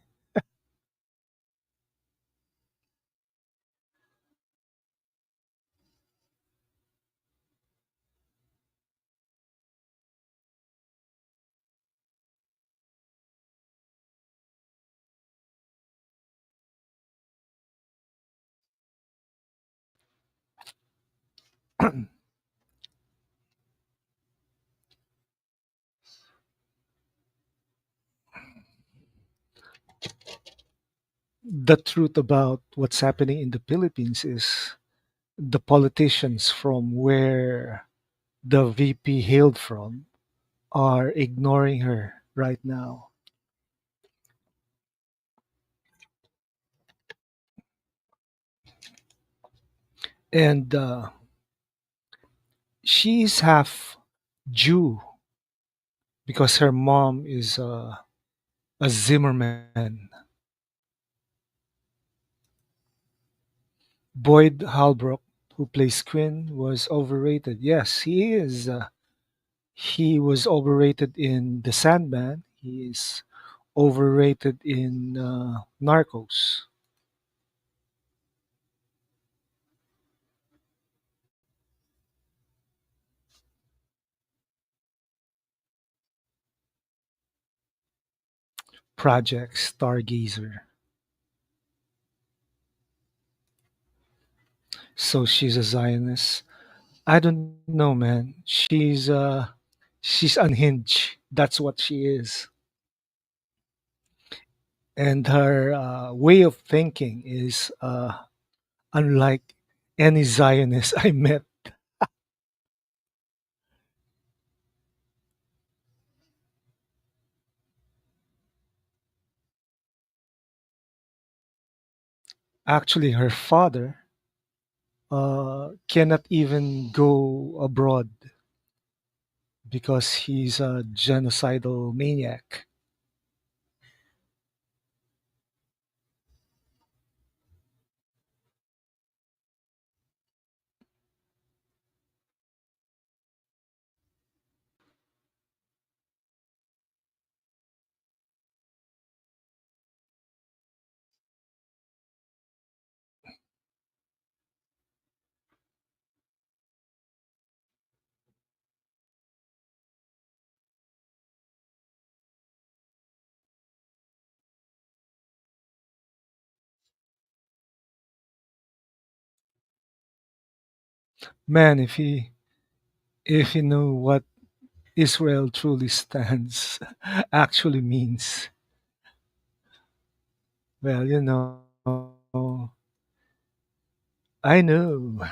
The truth about what's happening in the Philippines is the politicians from where the VP hailed from are ignoring her right now. And she's half Jew because her mom is a Zimmerman. Boyd Holbrook, who plays Quinn, was overrated. Yes, he is. He was overrated in The Sandman. He is overrated in Narcos. Project Stargazer. So she's a Zionist. I don't know, man. She's unhinged. That's what she is. And her way of thinking is unlike any Zionist I met. Actually, her father cannot even go abroad because he's a genocidal maniac. Man, if he knew what Israel truly stands actually means, well, I know.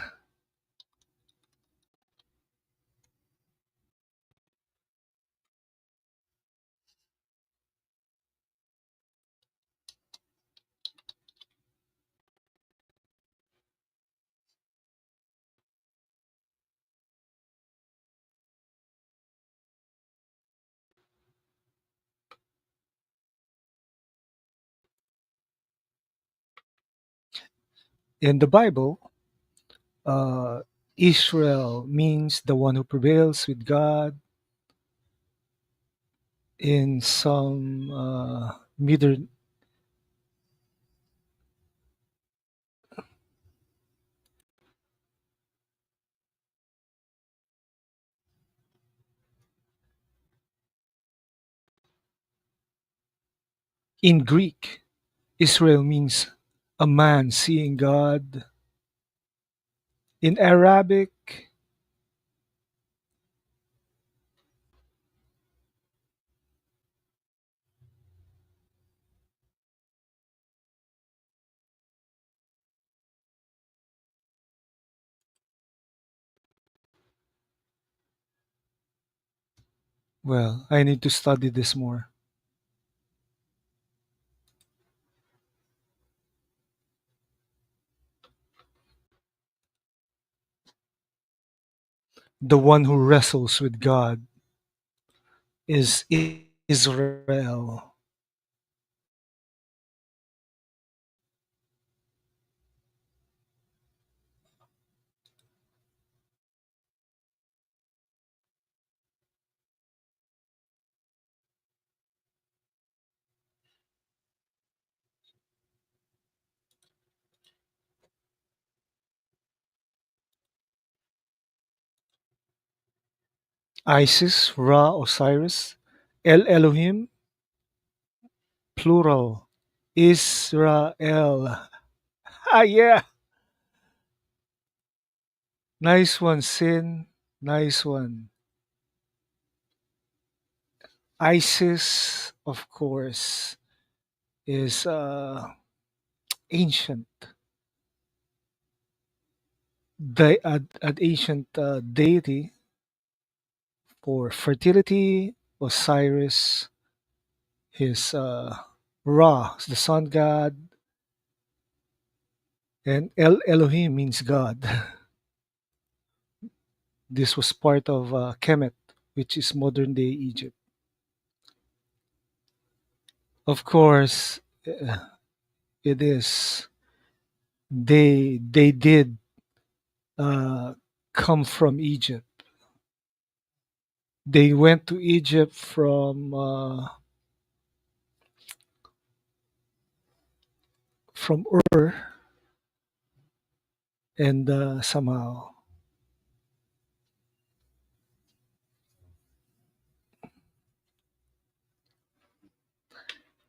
In the Bible, uh, Israel means the one who prevails with God in some middle in Greek. Israel means a man seeing God. In Arabic, Well, I need to study this more. The one who wrestles with God is Israel. Isis, Ra, Osiris, El Elohim, plural, Israel. Ah, yeah. Nice one, Sin. Nice one. Isis, of course, is ancient, an ancient deity for fertility. Osiris, his Ra, the sun god, and El Elohim means God. This was part of Kemet, which is modern day Egypt. Of course, it is. They did uh, come from Egypt. They went to Egypt from Ur, and somehow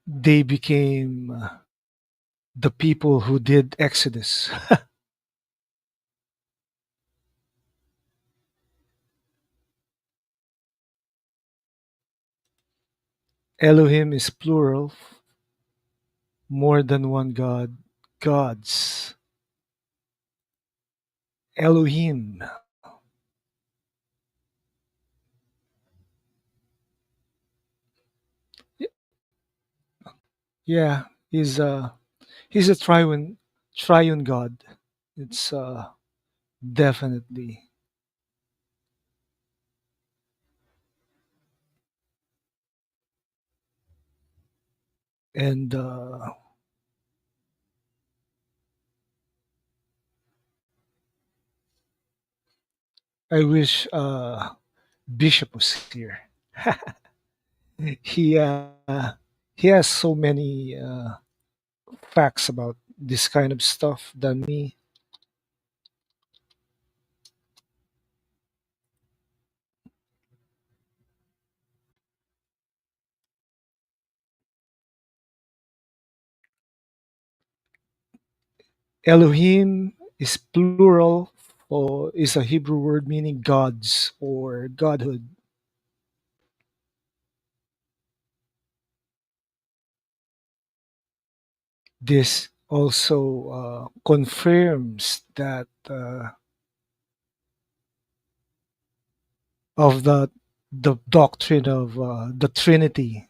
they became the people who did Exodus. Elohim is plural, more than one God. Gods. Elohim. Yeah, he's a triune God. It's definitely. And I wish Bishop was here. He he has so many facts about this kind of stuff than me. Elohim is plural, or is a Hebrew word meaning gods or godhood. This also confirms that of the doctrine of the Trinity.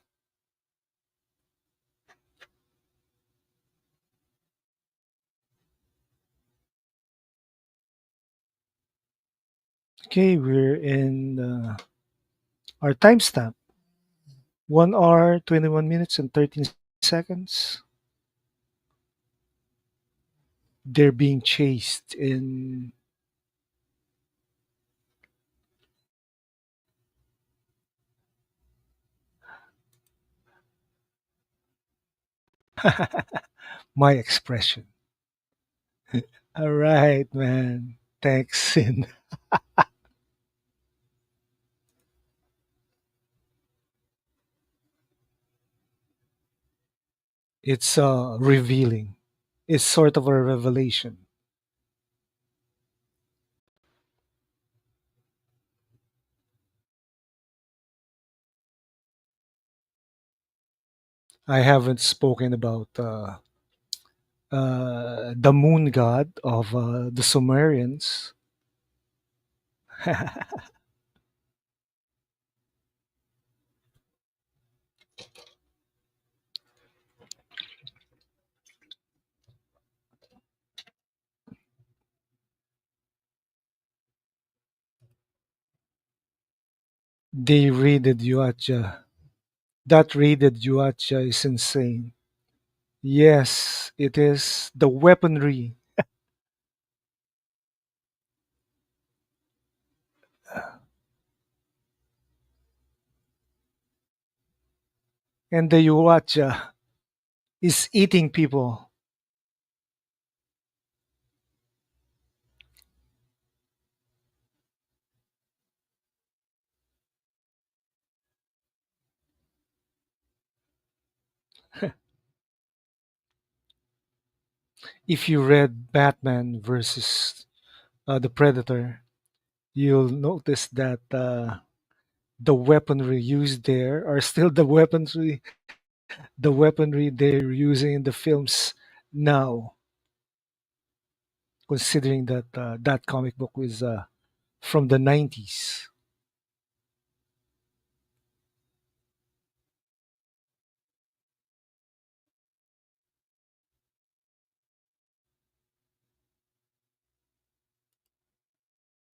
Okay, we're in our timestamp. 1 hour, 21 minutes, and 13 seconds. They're being chased in. My expression. All right, man. Thanks, Sin. It's revealing. It's sort of a revelation. I haven't spoken about the moon god of the Sumerians. They raided Yuacha. That raided Yuacha is insane. Yes, it is. The weaponry. And the Yuacha is eating people. If you read Batman versus the Predator, you'll notice that the weaponry used there are still the weaponry they're using in the films now, considering that that comic book was from the 90s.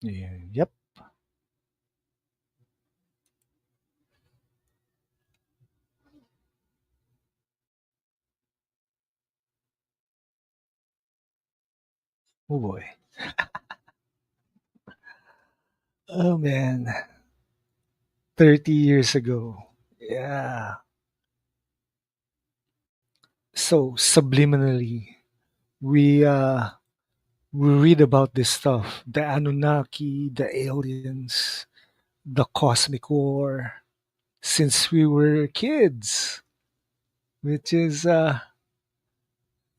Yeah, yep. Oh boy. Oh man. 30 years ago. Yeah. So subliminally, we uh we read about this stuff. The Anunnaki, the aliens, the cosmic war since we were kids, which is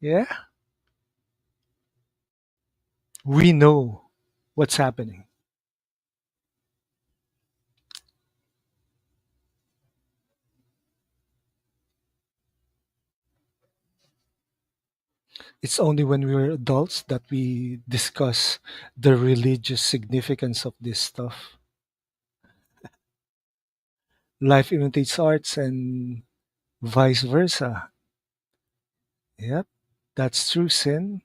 yeah, we know what's happening. It's only when we were adults that we discuss the religious significance of this stuff. Life imitates arts and vice versa. Yep, that's true, Sin.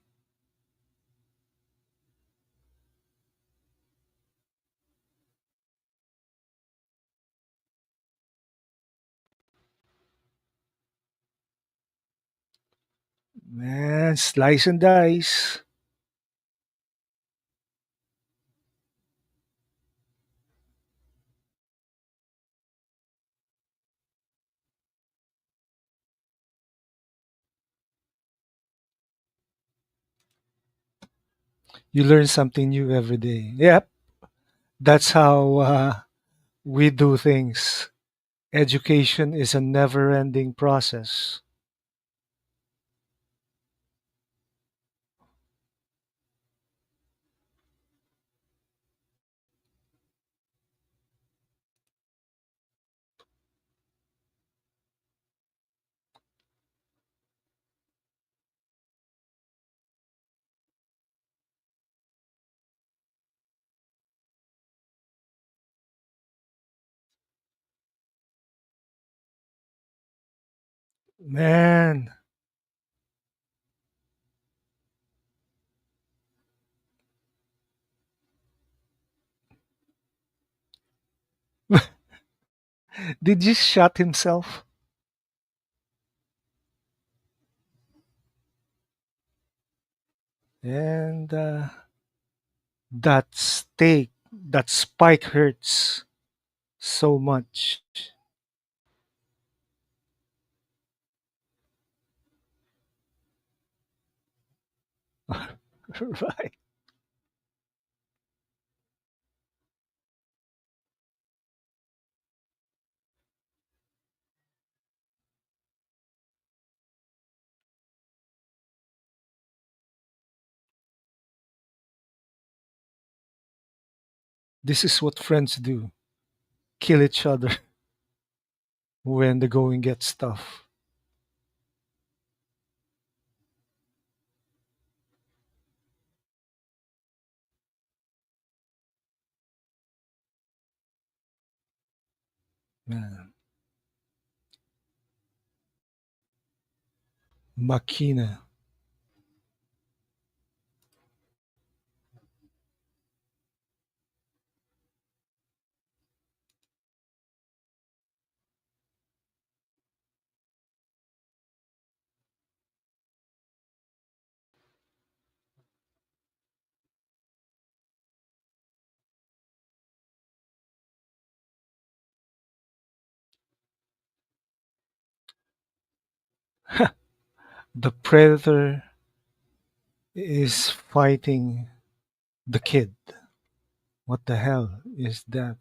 Man, slice and dice. You learn something new every day. Yep, that's how we do things. Education is a never ending process. Man, did he shot himself? And that stake, that spike hurts so much. Right. This is what friends do, kill each other when the going gets tough. Man. Makina. The predator is fighting the kid. What the hell is that?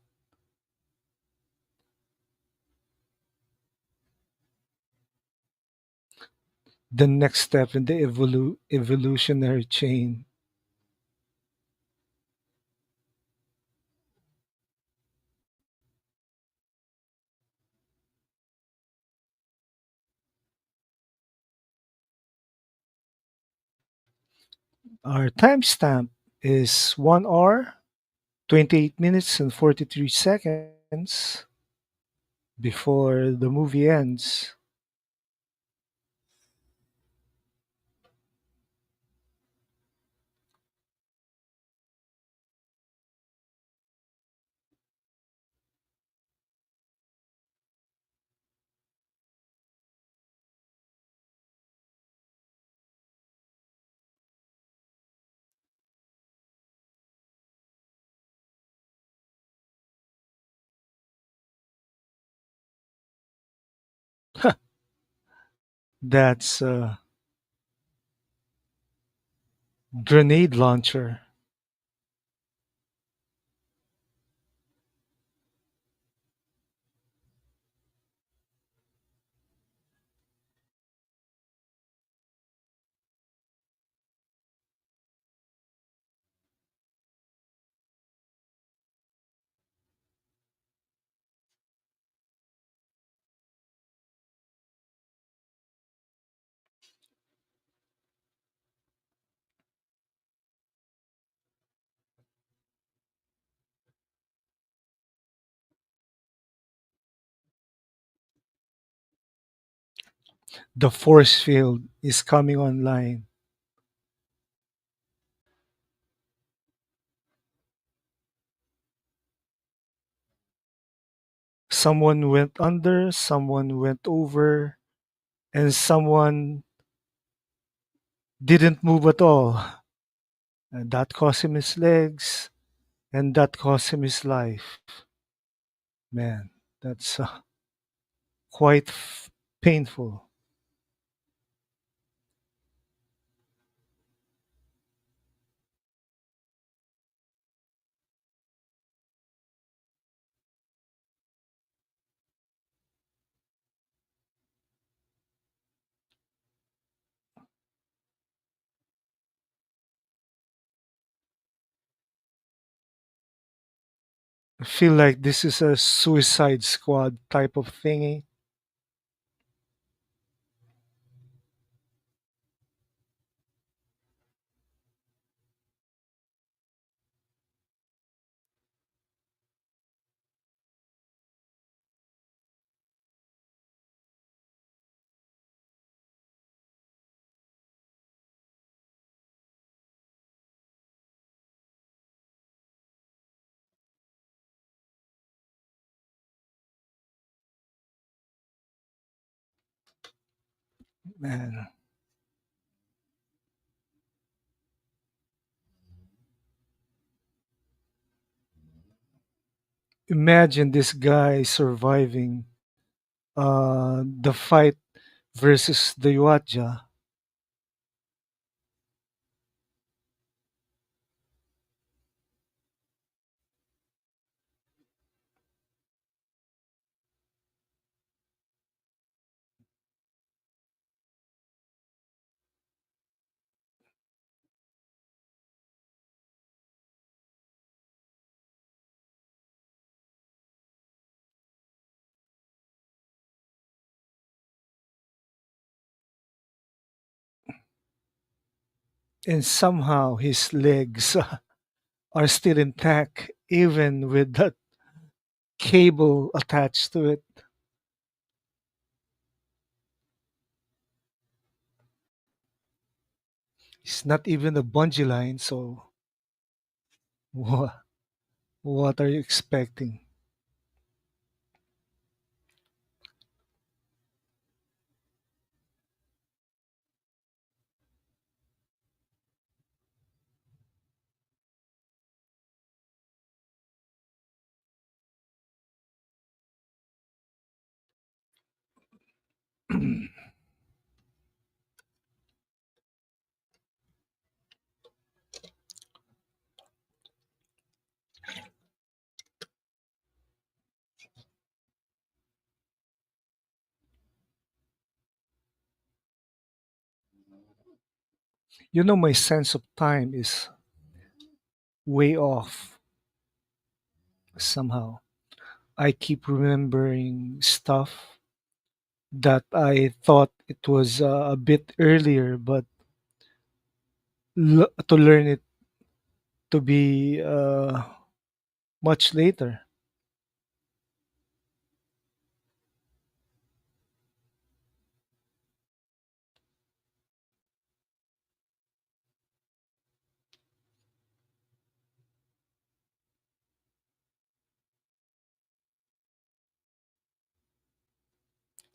The next step in the evolutionary chain. Our timestamp is 1 hour, 28 minutes, and 43 seconds before the movie ends. That's a grenade launcher. The force field is coming online. Someone went under, someone went over, and someone didn't move at all. And that cost him his legs, and that cost him his life. Man, that's quite painful. I feel like this is a Suicide Squad type of thingy. Man, imagine this guy surviving the fight versus the Yuatja. And somehow his legs are still intact, even with that cable attached to it. It's not even a bungee line, so what, what are you expecting? My sense of time is way off somehow. I keep remembering stuff that I thought it was a bit earlier, but to learn it to be much later.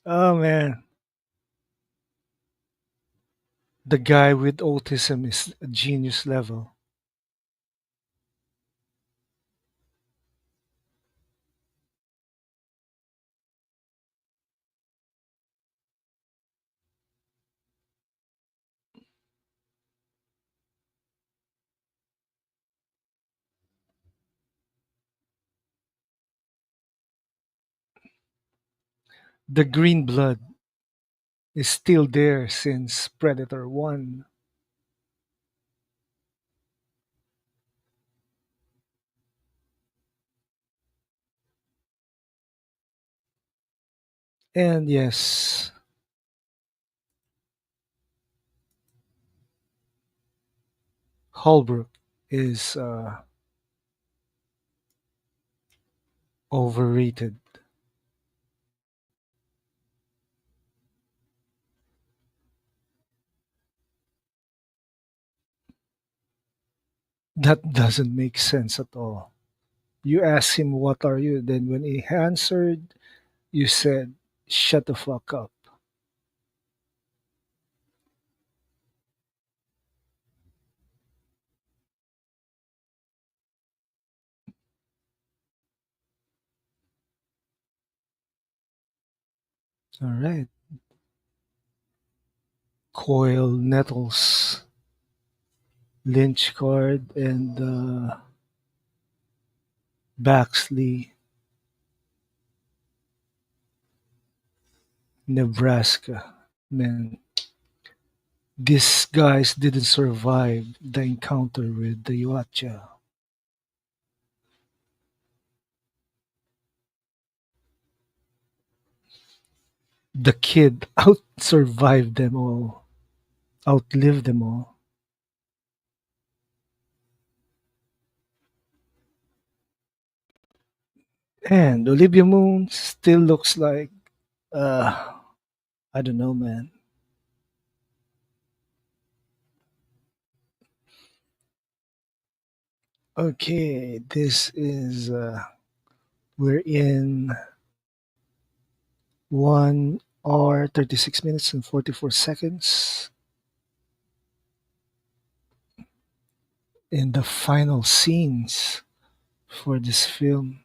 Oh man, the guy with autism is a genius level. The green blood is still there since Predator 1. And yes, Holbrook is overrated. That doesn't make sense at all. You asked him, "What are you?" Then, when he answered, you said, "Shut the fuck up." All right. Coil, Nettles, Lynch card, and Baxley, Nebraska. Man, these guys didn't survive the encounter with the Yuacha. The kid out survived them all, outlived them all. And Olivia Moon still looks like, uh, I don't know, man. Okay, we're in 1 hour, 36 minutes, and 44 seconds in the final scenes for this film.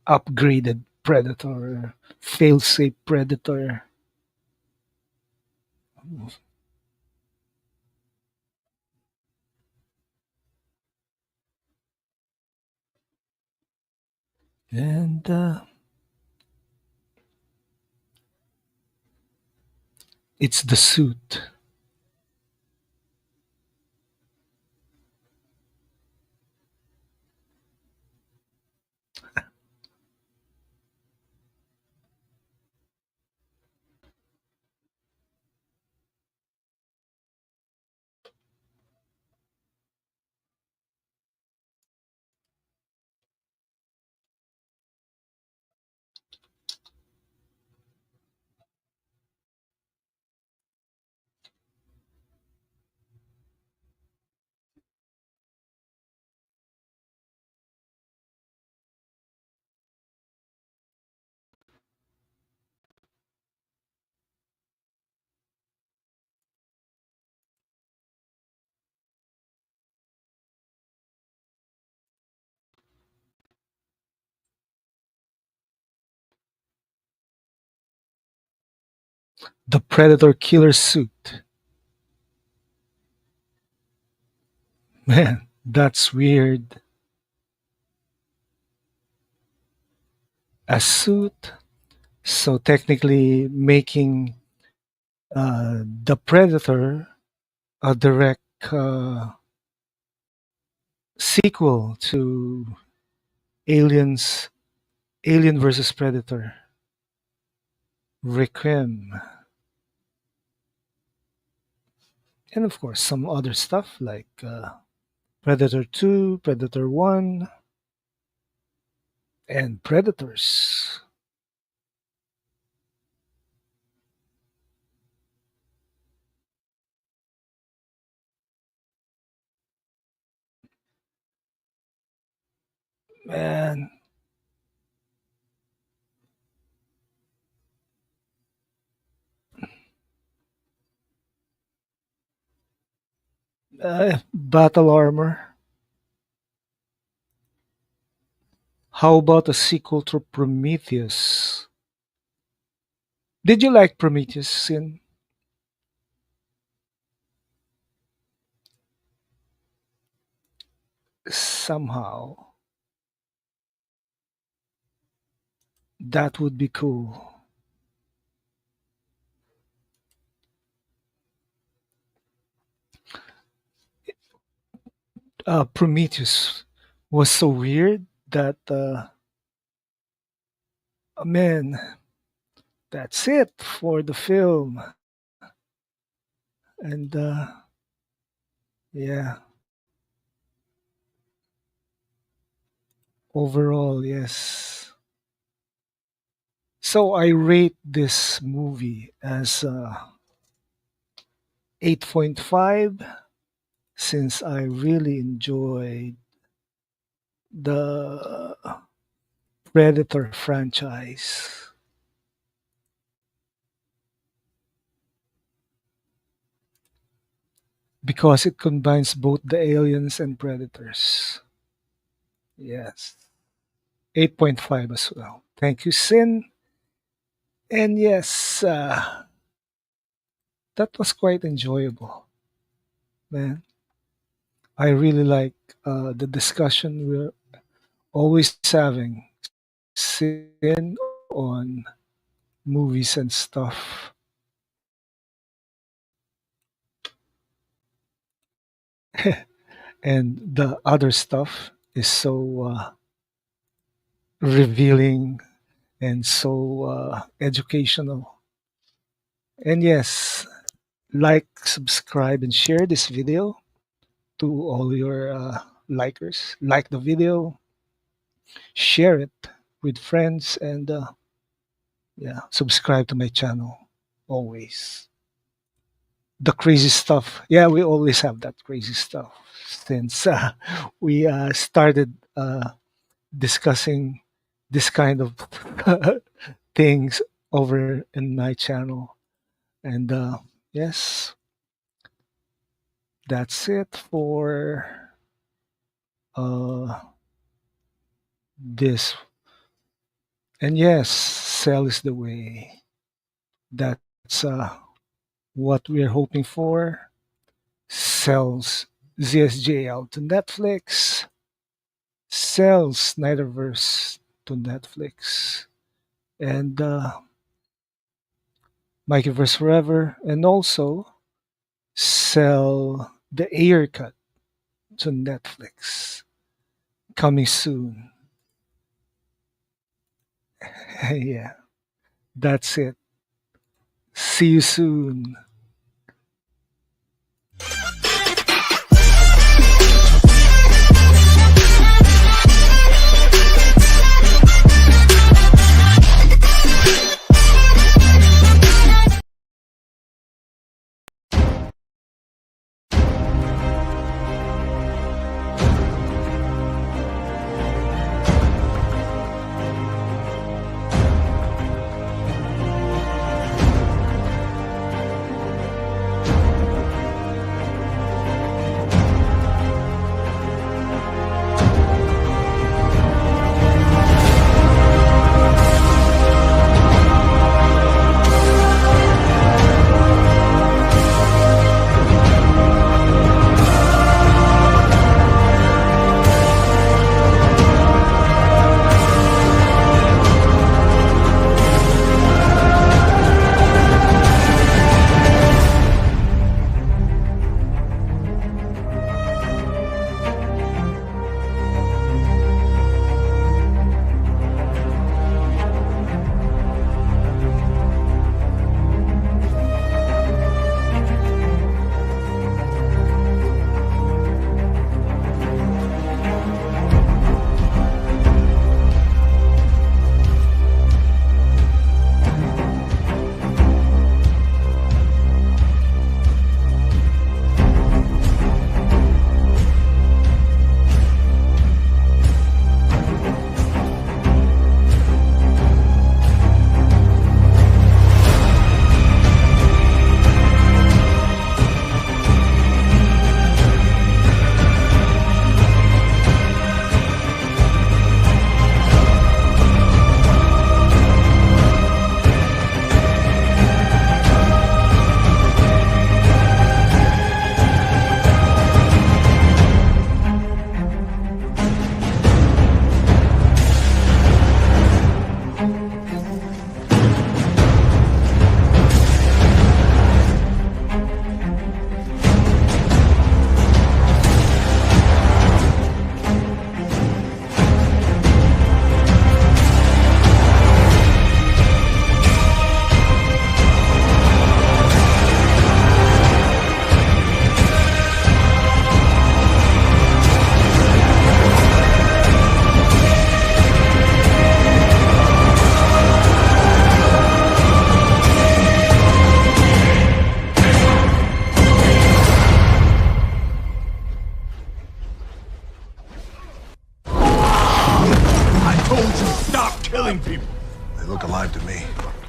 Upgraded Predator, failsafe Predator, and it's the suit. The Predator killer suit. Man, that's weird. A suit, so technically making the Predator a direct sequel to Aliens, Alien versus Predator, Requiem, and of course some other stuff like Predator 2, Predator 1, and Predators. Man, battle armor. How about a sequel to Prometheus? Did you like Prometheus, Sin? Somehow. That would be cool. Prometheus was so weird that, man, that's it for the film. And yeah, overall, yes. So I rate this movie as 8.5 since I really enjoyed the Predator franchise. Because it combines both the aliens and predators. Yes. 8.5 as well. Thank you, Sin. And yes, that was quite enjoyable, man. I really like the discussion we're always having, Sin, on movies and stuff. And the other stuff is so revealing and so educational. And yes, like, subscribe, and share this video to all your likers. Like the video, share it with friends, and yeah, subscribe to my channel always. The crazy stuff. Yeah, we always have that crazy stuff since we started discussing this kind of things over in my channel. And yes, that's it for uh, this. And yes, sell is the way. That's what we're hoping for. Sells ZSJ out to Netflix. Sells Snyderverse to Netflix. And Mikeyverse Forever. And also sell the Air Cut to Netflix. Coming soon. Yeah, that's it. See you soon.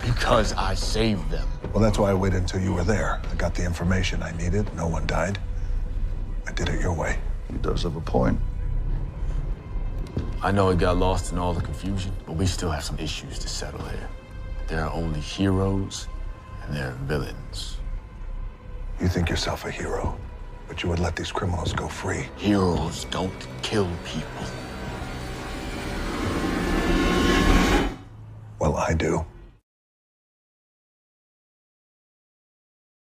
Because I saved them. Well, that's why I waited until you were there. I got the information I needed. No one died. I did it your way. He does have a point. I know it got lost in all the confusion, but we still have some issues to settle here. There are only heroes and there are villains. You think yourself a hero, but you would let these criminals go free. Heroes don't kill people. Well, I do.